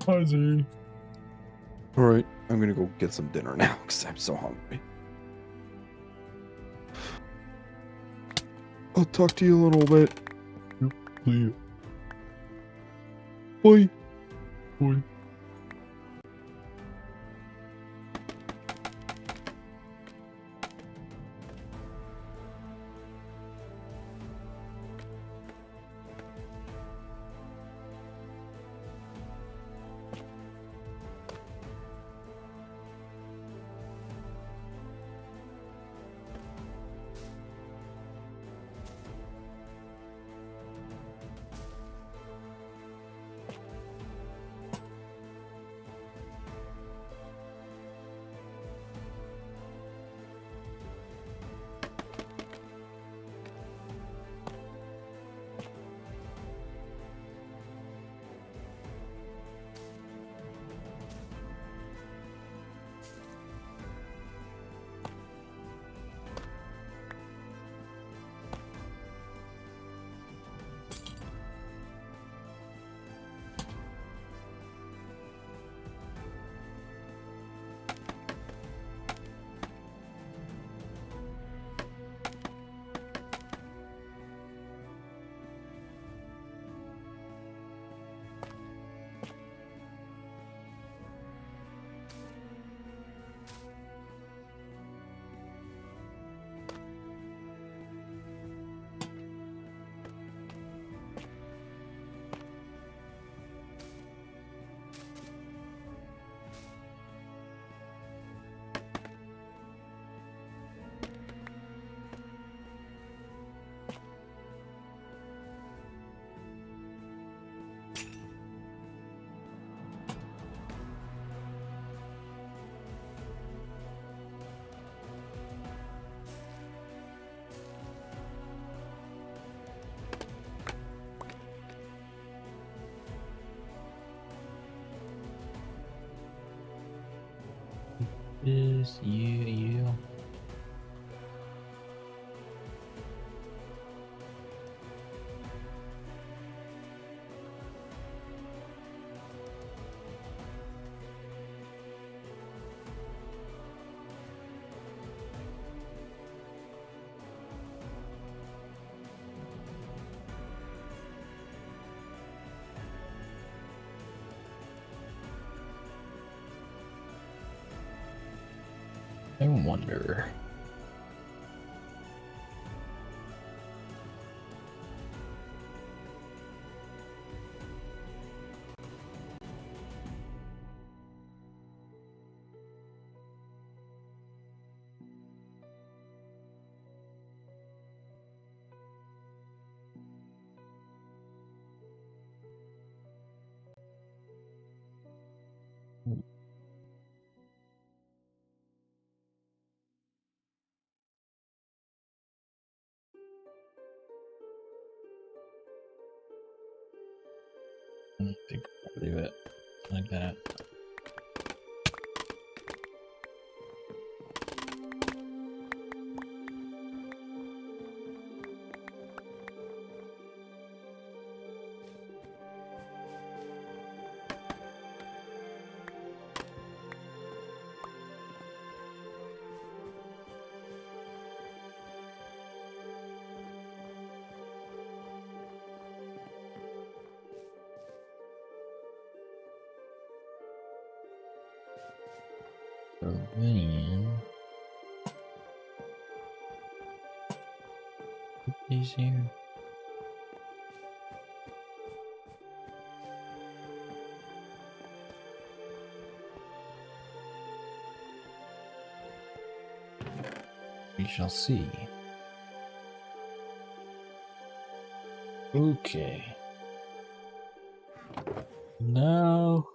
A: Fuzzy.
B: All right, I'm gonna go get some dinner now because I'm so hungry. I'll talk to you a little bit.
A: Please.
B: Bye.
A: Boy. Is you. I wonder. I think I'll leave it like that. So then, put these here. We shall see. Okay. Now,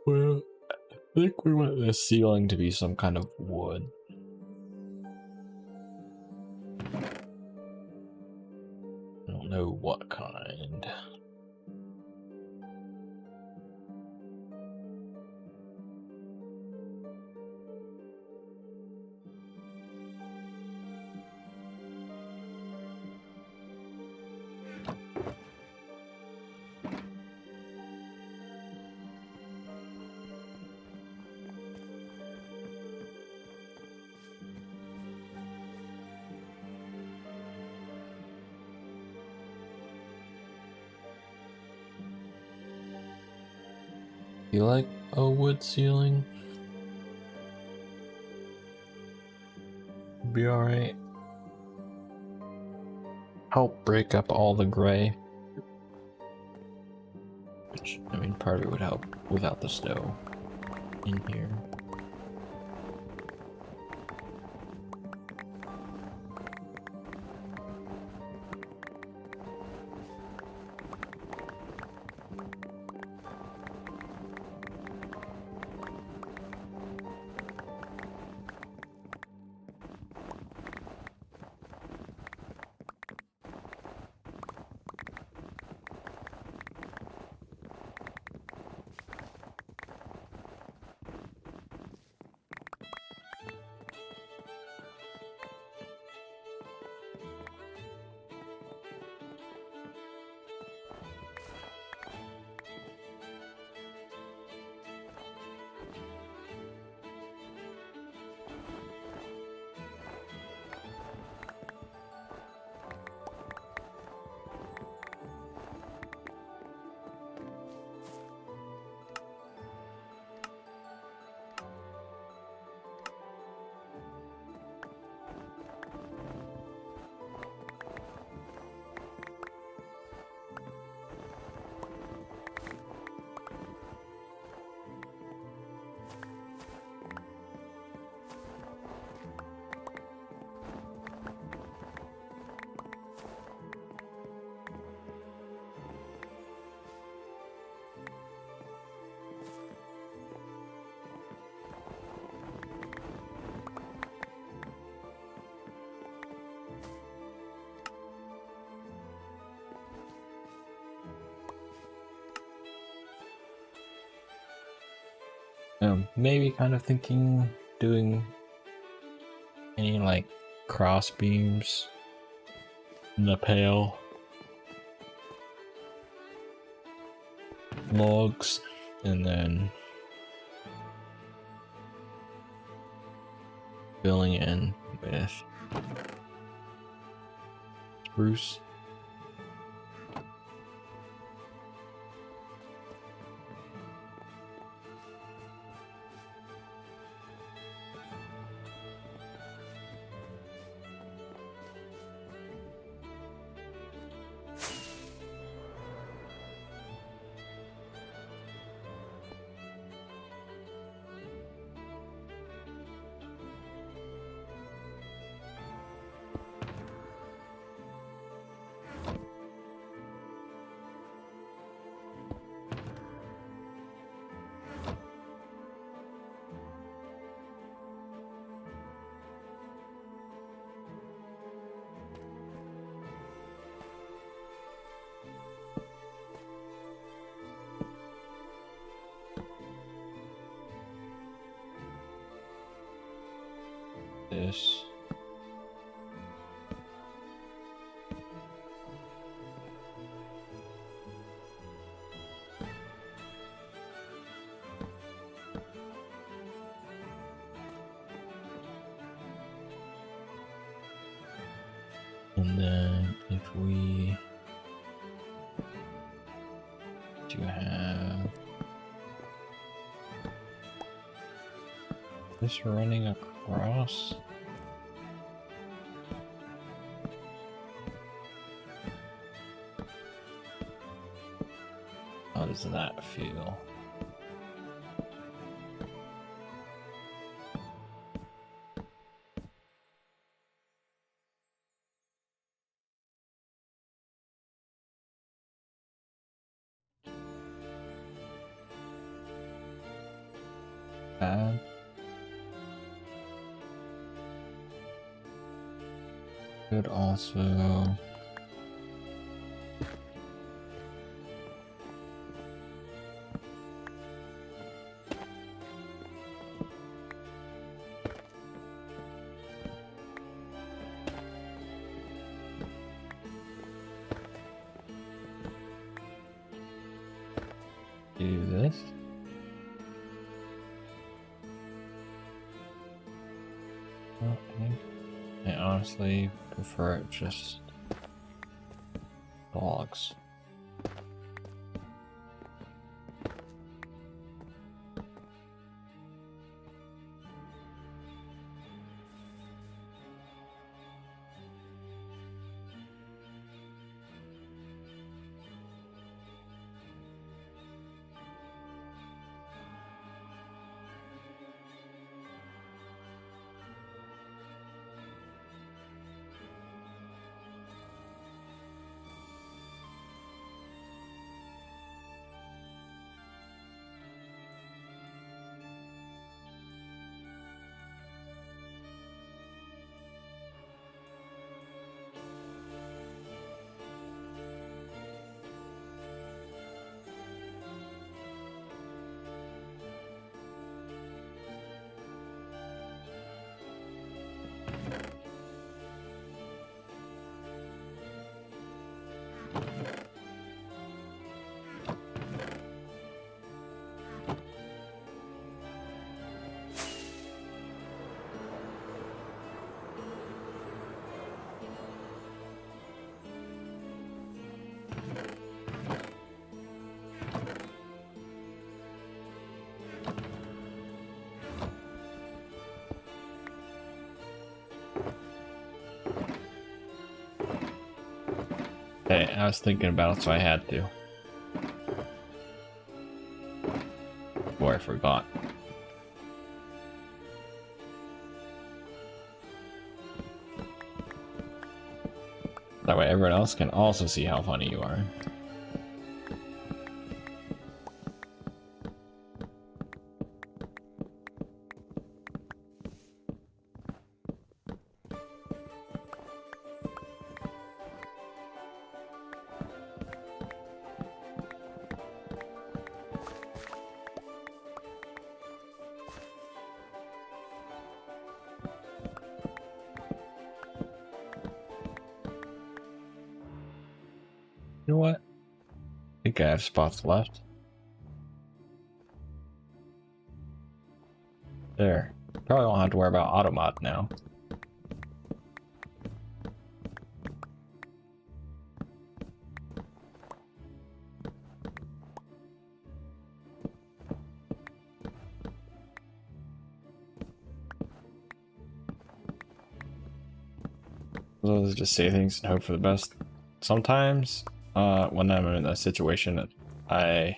A: well, I think we want the ceiling to be some kind of wood. I don't know what kind. You like a wood ceiling? Be alright. Help break up all the gray. Which, I mean, part of it would help without the snow in here. Maybe kind of thinking doing any like cross beams in the pale logs, and then filling in with spruce. This. And then if we do have this running across, how does that feel? Bad. Could also do this. Okay. I honestly prefer it just logs. Hey, I was thinking about it, so I had to. Before I forgot. That way everyone else can also see how funny you are. You know what? I think I have spots left. There. Probably won't have to worry about automod now. Let's just say things and hope for the best. Sometimes, when I'm in a situation, I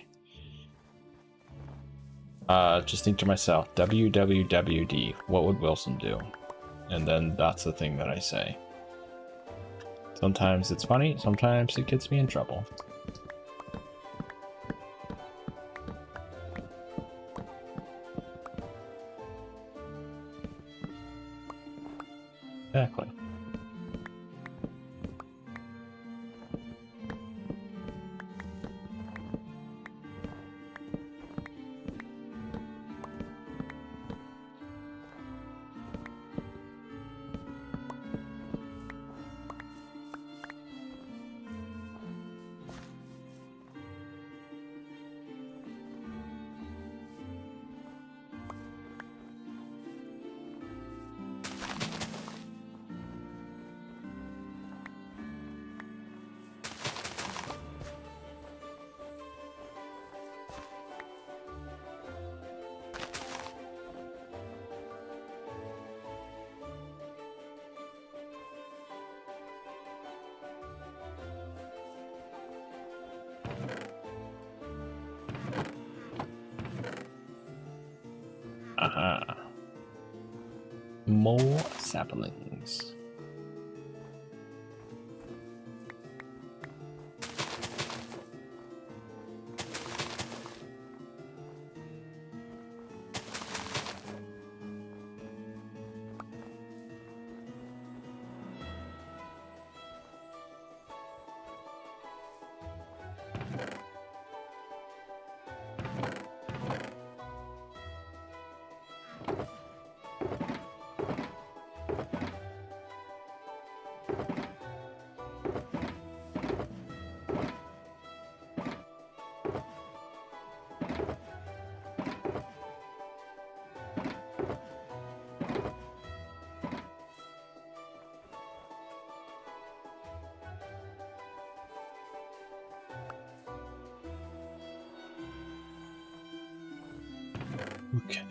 A: just think to myself, WWWD, what would Wilson do? And then that's the thing that I say. Sometimes it's funny, sometimes it gets me in trouble. Exactly. Aha. More saplings. Okay.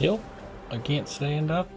A: Yep, I can't stand up.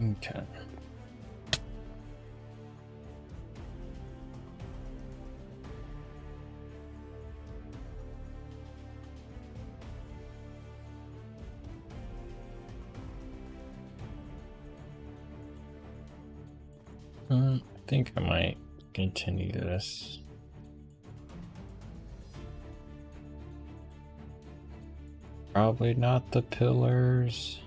A: Okay. I think I might continue this. Probably not the pillars.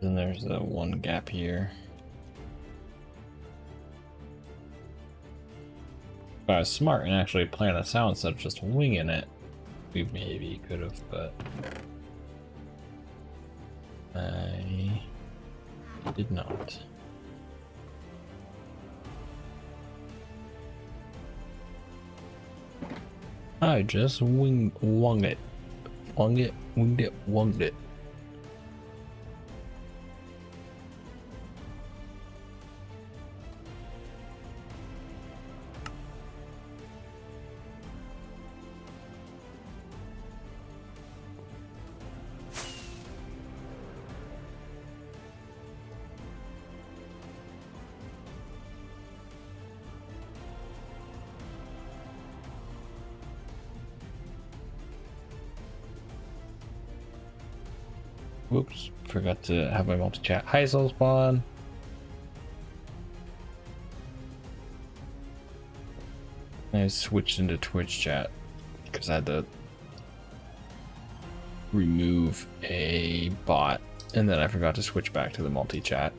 A: Then there's the one gap here. If I was smart and actually plan this out instead of just winging it, we maybe could have, but I did not. I just wung it. Winged it, wunged it. Whoops, forgot to have my multi-chat. Hi, Soul Spawn. I switched into Twitch chat because I had to remove a bot, and then I forgot to switch back to the multi-chat.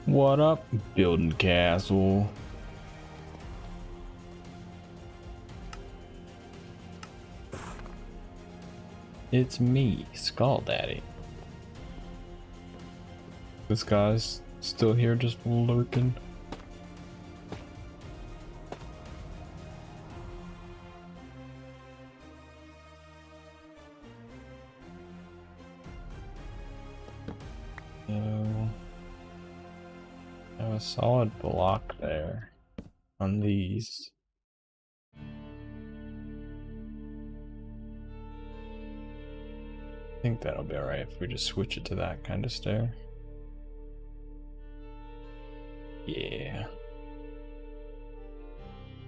A: What up, building castle? It's me, Skull Daddy. This guy's still here just lurking. Have a solid block there on these. I think that'll be alright if we just switch it to that kind of stair. Yeah.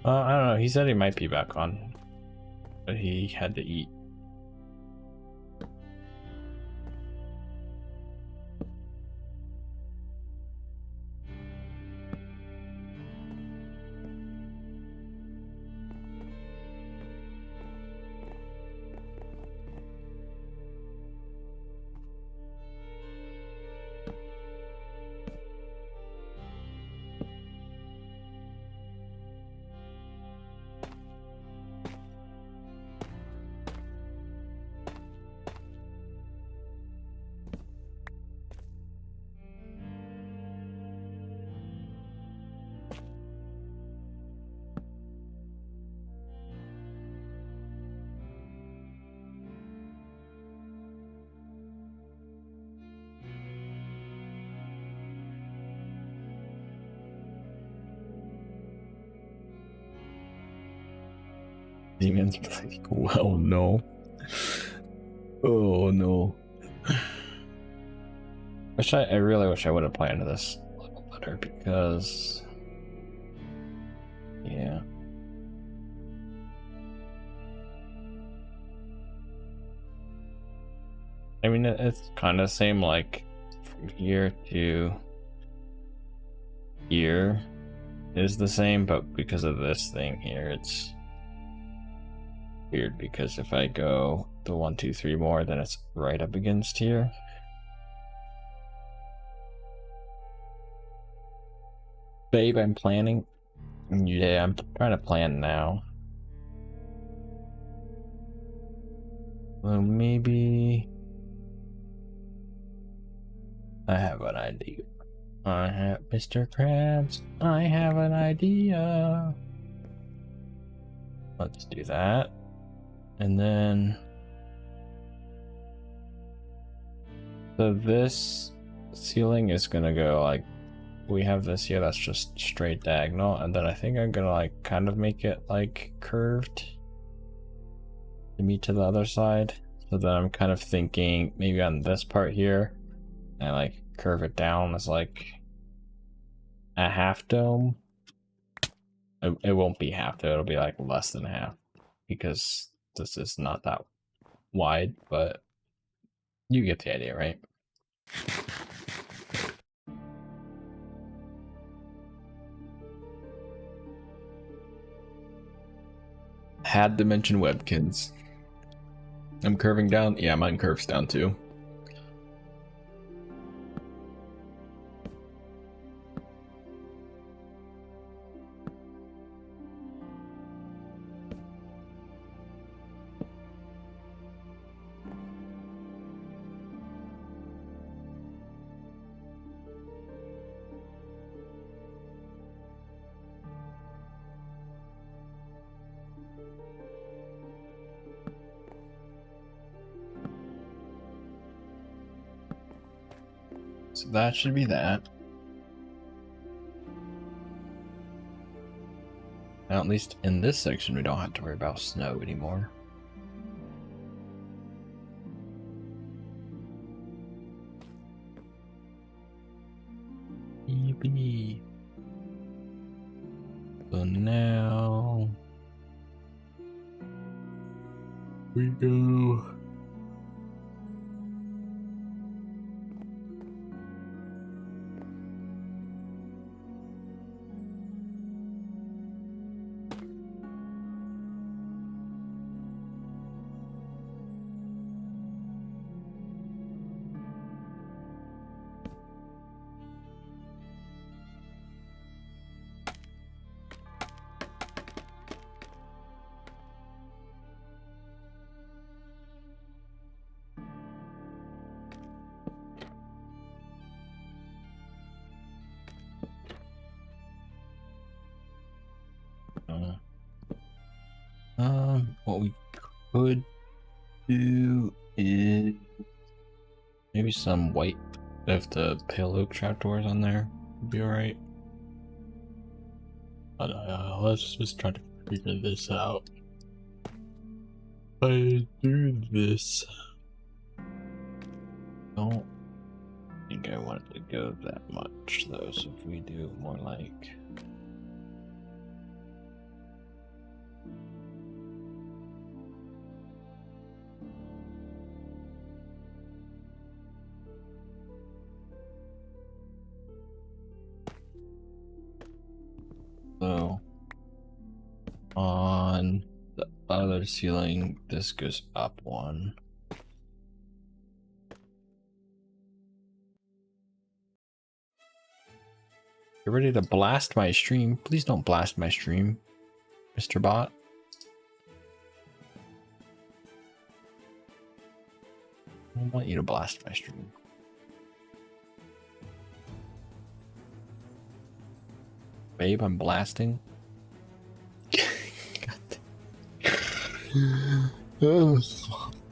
A: I don't know, he said he might be back on, but he had to eat. Demons. Like, well, no. Oh no. I really wish I would have planned this a little better because, yeah. I mean, it's kind of same, like from here to here is the same, but because of this thing here, it's weird because if I go the 1, 2, 3 more, then it's right up against here. Babe, I'm planning. Yeah, I'm trying to plan now. Well, maybe I have an idea. I have Mr. Krabs. I have an idea. Let's do that. And then so this ceiling is gonna go like, we have this here that's just straight diagonal, and then I think I'm gonna like kind of make it like curved to meet to the other side. So then I'm kind of thinking maybe on this part here and like curve it down as like a half dome. It won't be half though, it'll be like less than half because this is not that wide, but you get the idea, right? Had to mention Webkins. I'm curving down. Yeah, mine curves down too. So that should be that. Now, at least in this section, we don't have to worry about snow anymore. Yippee. So now we go. What we could do is maybe some white if the pale oak trapdoors on there would be alright. But let's just try to figure this out. If I do this, don't think I want it to go that much though, so if we do more like so on the other ceiling, this goes up one. You're ready to blast my stream. Please don't blast my stream, Mr. Bot. I don't want you to blast my stream. Babe, I'm blasting.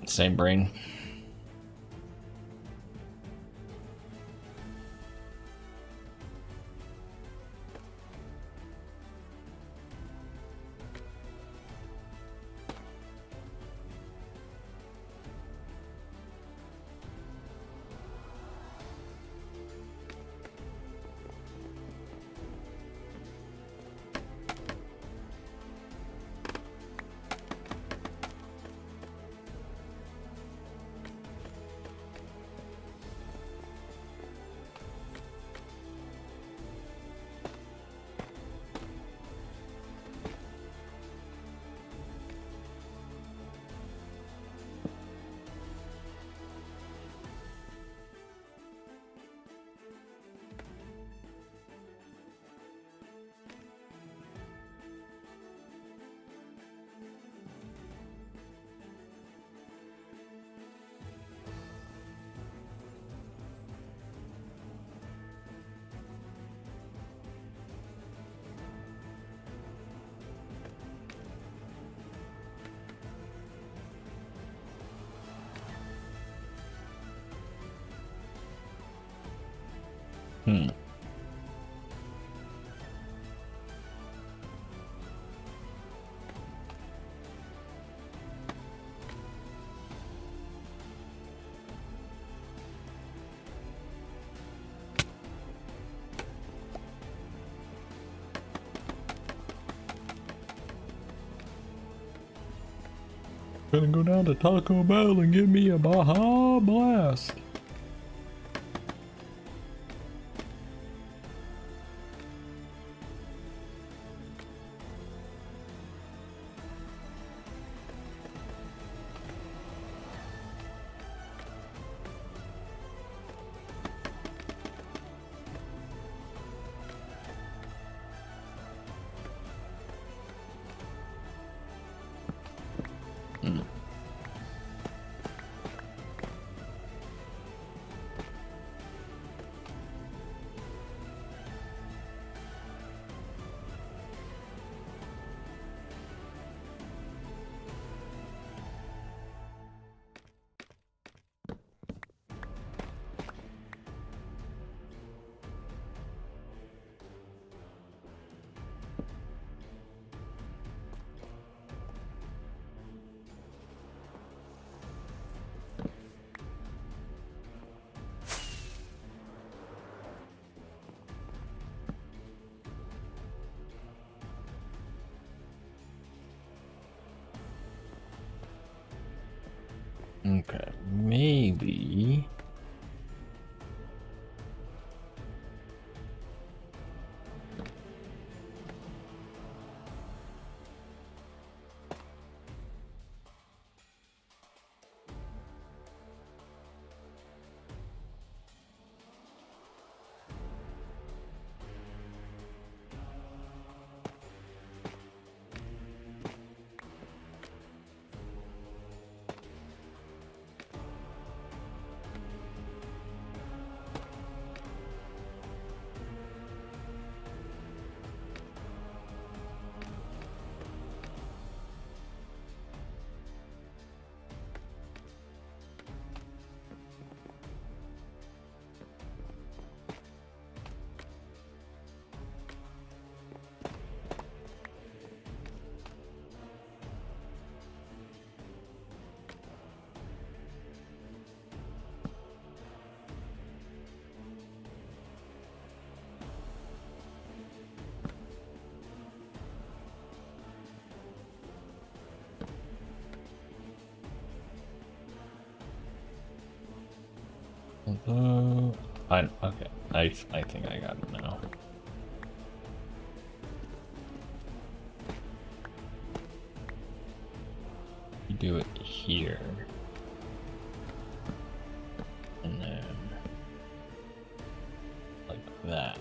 A: Same brain. Hmm. Gonna go down to Taco Bell and get me a Baja Blast. Hmm. Okay, maybe. Okay. I think I got it now. You do it here. And then like that.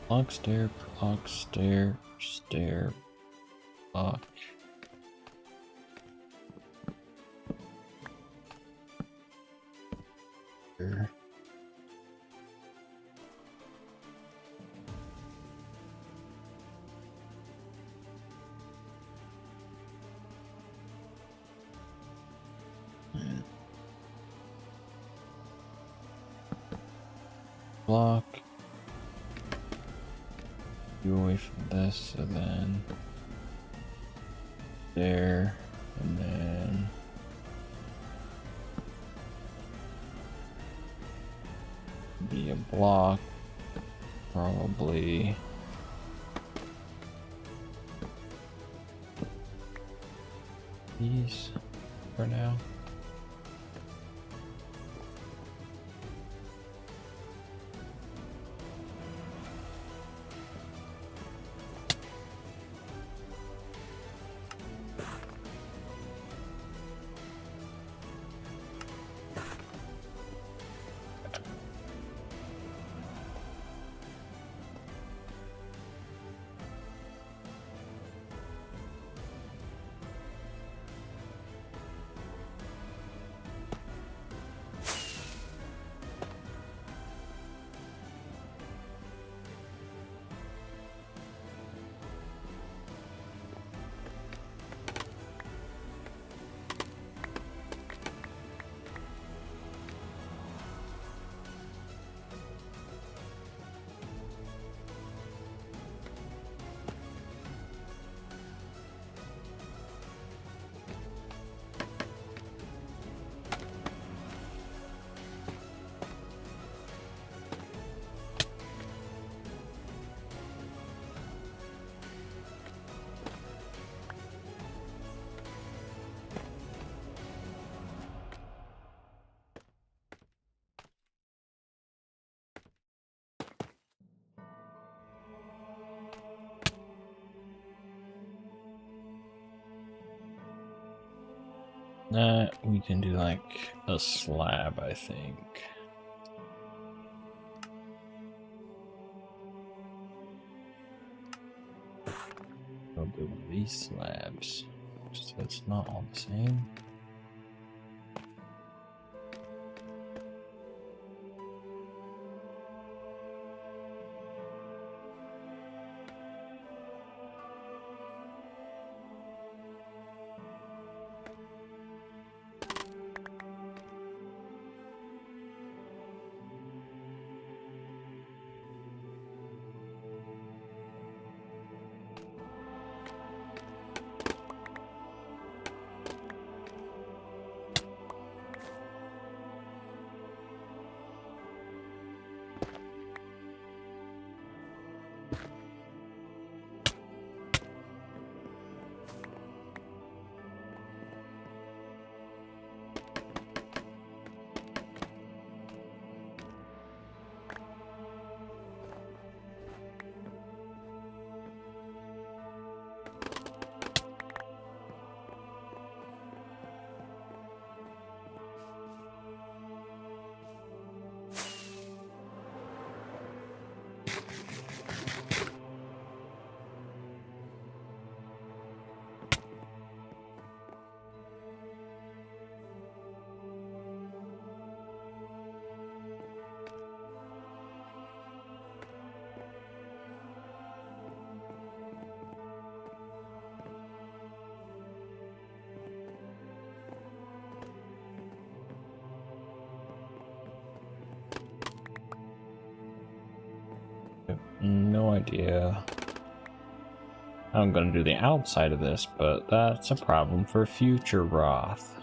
A: Block, stair, block, stair, stair, block. Here. Block. You away from this, and then there, and then be a block, probably. These for now. We can do like a slab, I think. I'll do one of these slabs, just so it's not all the same. No idea how I'm gonna do the outside of this, but that's a problem for future Roth.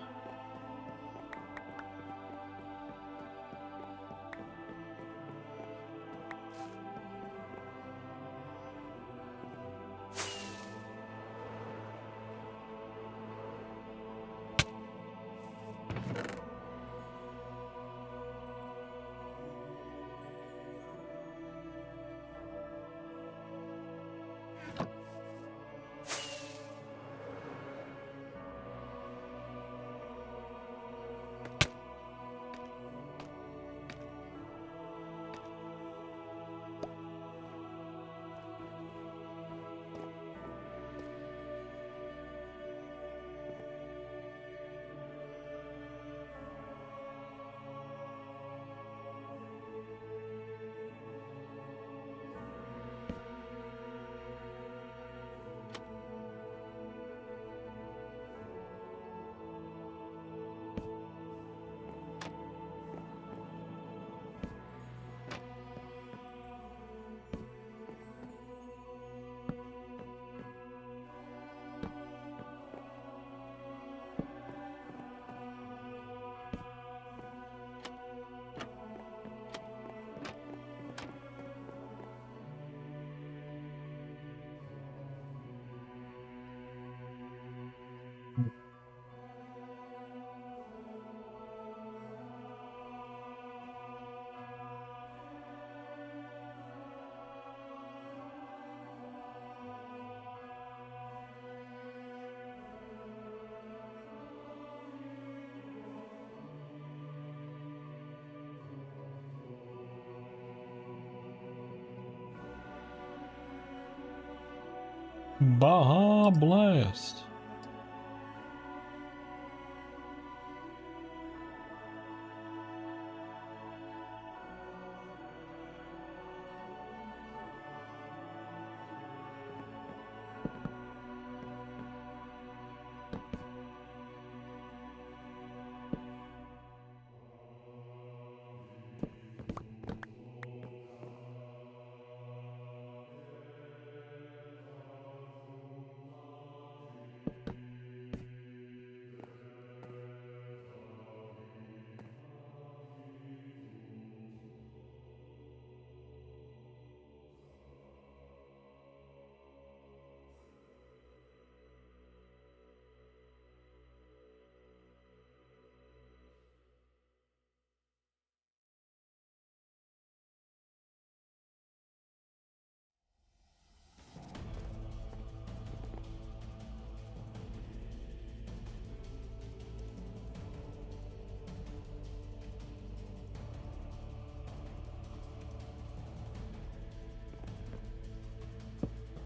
A: Baja Blast.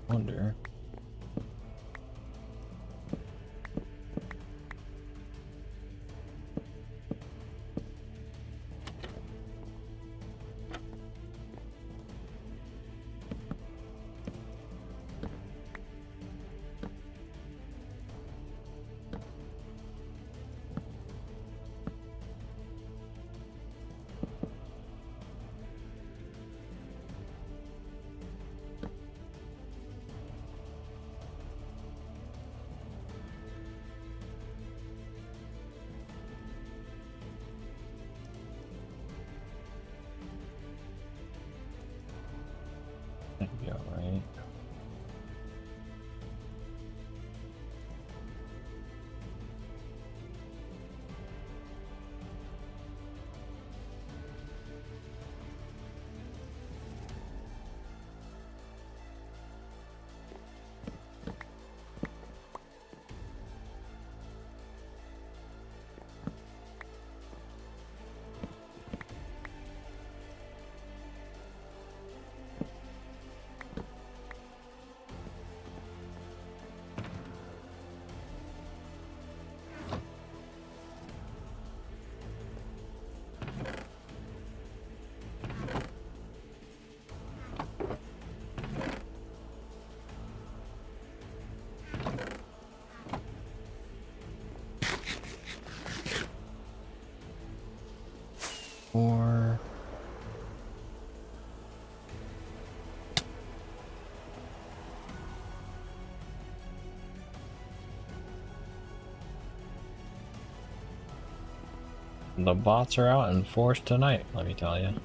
A: Wonder. That'd be alright. Or the bots are out in force tonight, let me tell you.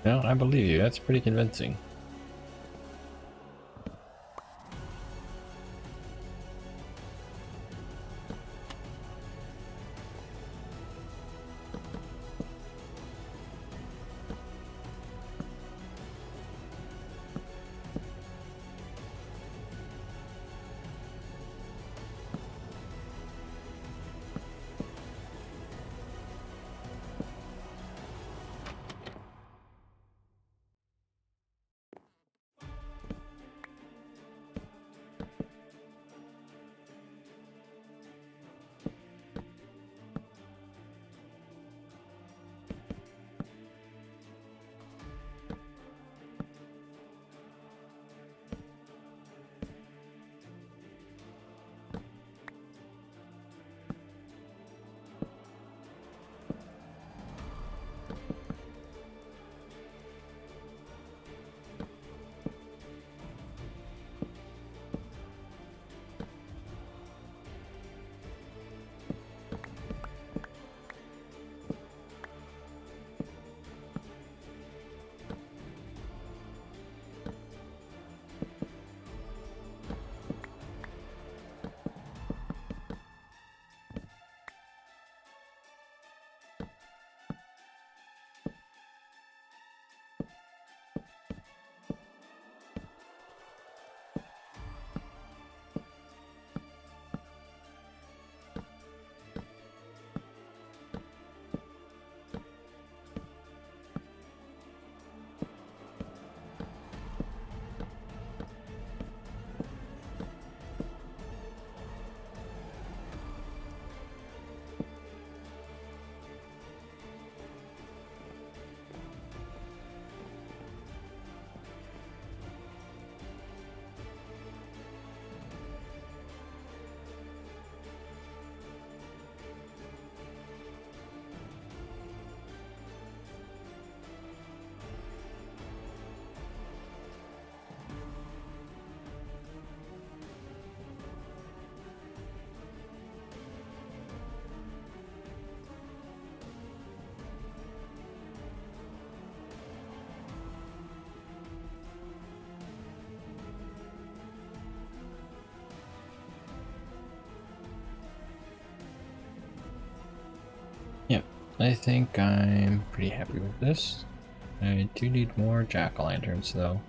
A: No, I believe you. That's pretty convincing. I think I'm pretty happy with this. I do need more jack-o'-lanterns though.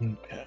A: Okay.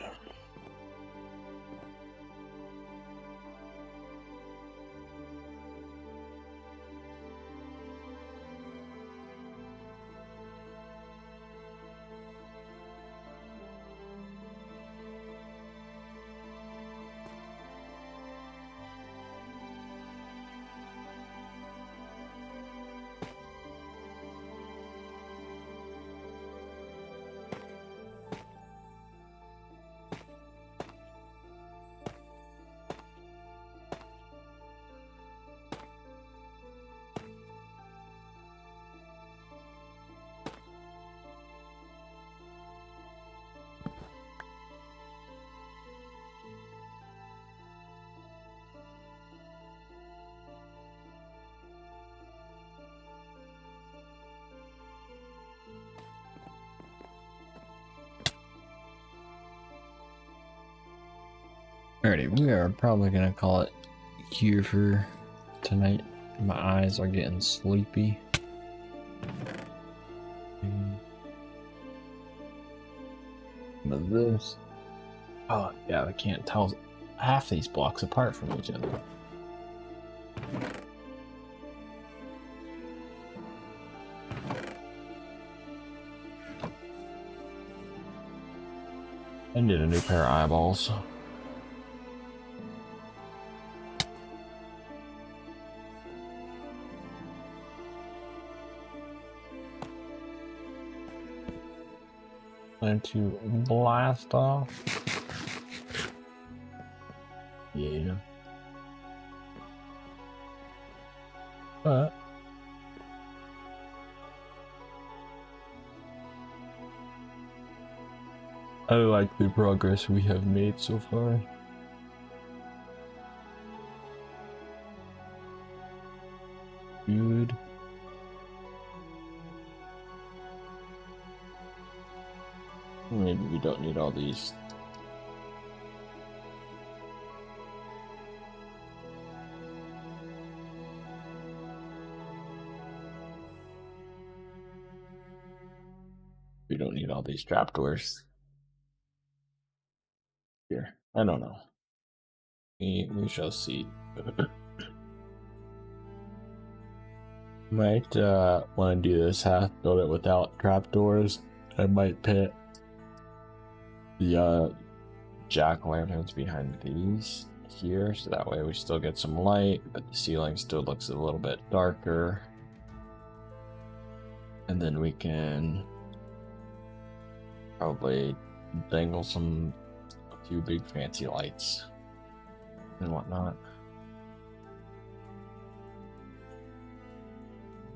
A: Alrighty, we are probably gonna call it here for tonight. My eyes are getting sleepy. But this, oh yeah, I can't tell half these blocks apart from each other. I need a new pair of eyeballs. Time to blast off. Yeah. But I like the progress we have made so far. Good. Maybe we don't need all these. We don't need all these trapdoors. Here, I don't know. We shall see. Might want to do this half, build it without trapdoors. I might put the jack-o'-lanterns behind these here, so that way we still get some light, but the ceiling still looks a little bit darker. And then we can probably dangle a few big fancy lights and whatnot.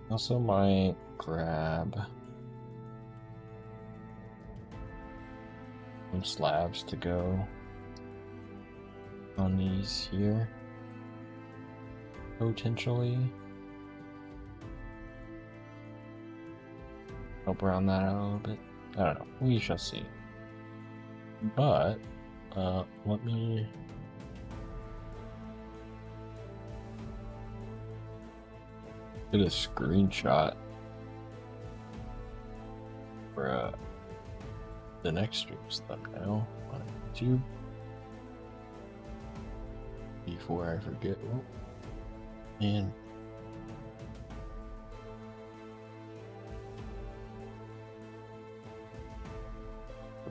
A: Also might grab some slabs to go on these here, potentially. Help around that out a little bit. I don't know. We shall see. But let me get a screenshot for the next stream's thumbnail on YouTube before I forget. Oh, and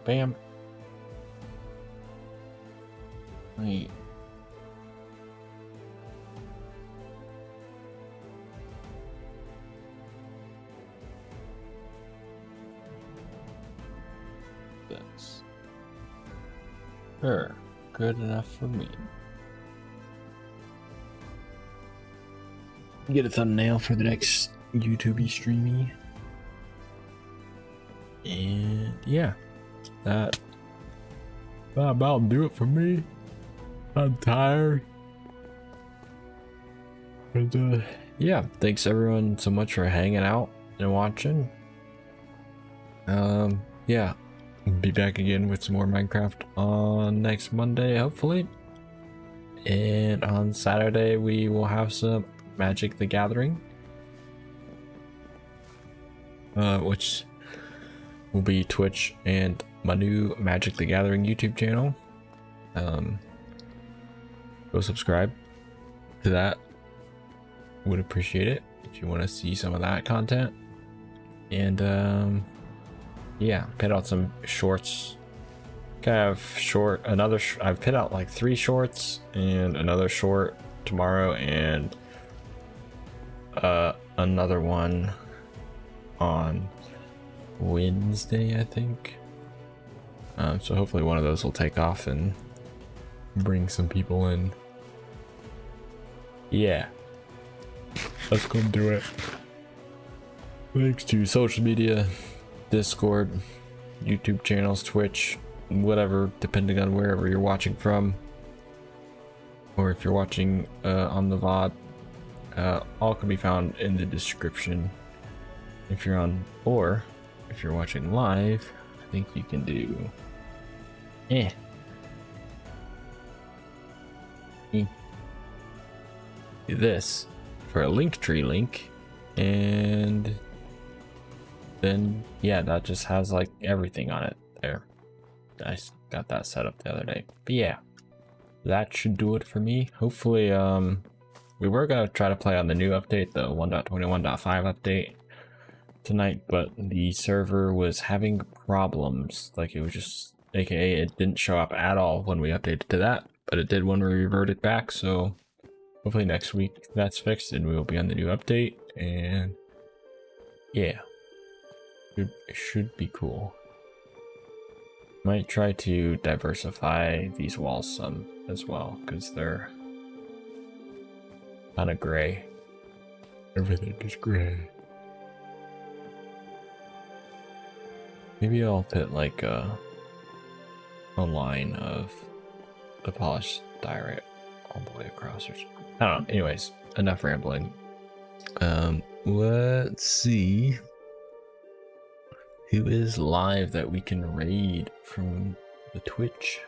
A: bam. Wait. That's sure good enough for me. Get a thumbnail for the next YouTube streamy. And yeah, that about do it for me. I'm tired. But yeah, thanks everyone so much for hanging out and watching. Yeah, be back again with some more Minecraft on next Monday, hopefully. And on Saturday we will have some Magic the Gathering, which will be Twitch and my new Magic the Gathering YouTube channel. Go subscribe to that. Would appreciate it if you want to see some of that content. And yeah, put out some shorts. Kind of short. I've put out like 3 shorts and another short tomorrow, and another one on Wednesday, I think. So hopefully one of those will take off and bring some people in. Yeah, let's go do it. Links to social media, Discord, YouTube channels, Twitch, whatever, depending on wherever you're watching from, or if you're watching on the VOD, all can be found in the description. If you're on, or if you're watching live, I think you can do do this for a Linktree link, and then yeah, that just has like everything on it there. I got that set up the other day, but yeah, that should do it for me. Hopefully we were gonna try to play on the new update, the 1.21.5 update tonight, but the server was having problems. Like, it was just, aka it didn't show up at all when we updated to that, but it did when we reverted back. So hopefully next week that's fixed and we will be on the new update, and yeah, it should be cool. Might try to diversify these walls some as well, because they're kind of gray. Everything is gray. Maybe I'll put like a line of the polished diorite all the way across or something. I don't know. Anyways, enough rambling. Let's see who is live that we can raid from the Twitch.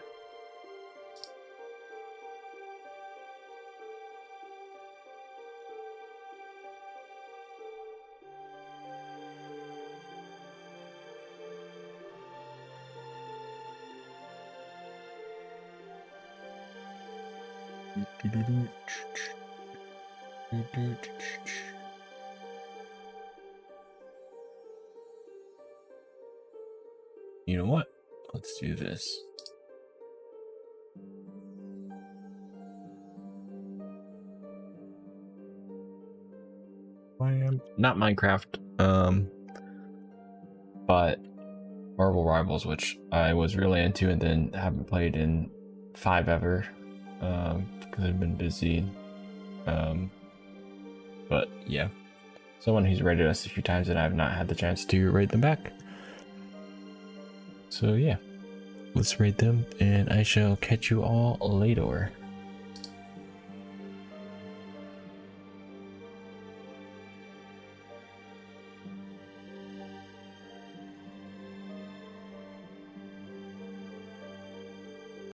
A: You know what? Let's do this. Not Minecraft, but Marvel Rivals, which I was really into and then haven't played in 5 ever, because I've been busy. But yeah, someone who's raided us a few times and I've not had the chance to raid them back. So yeah, let's raid them, and I shall catch you all later.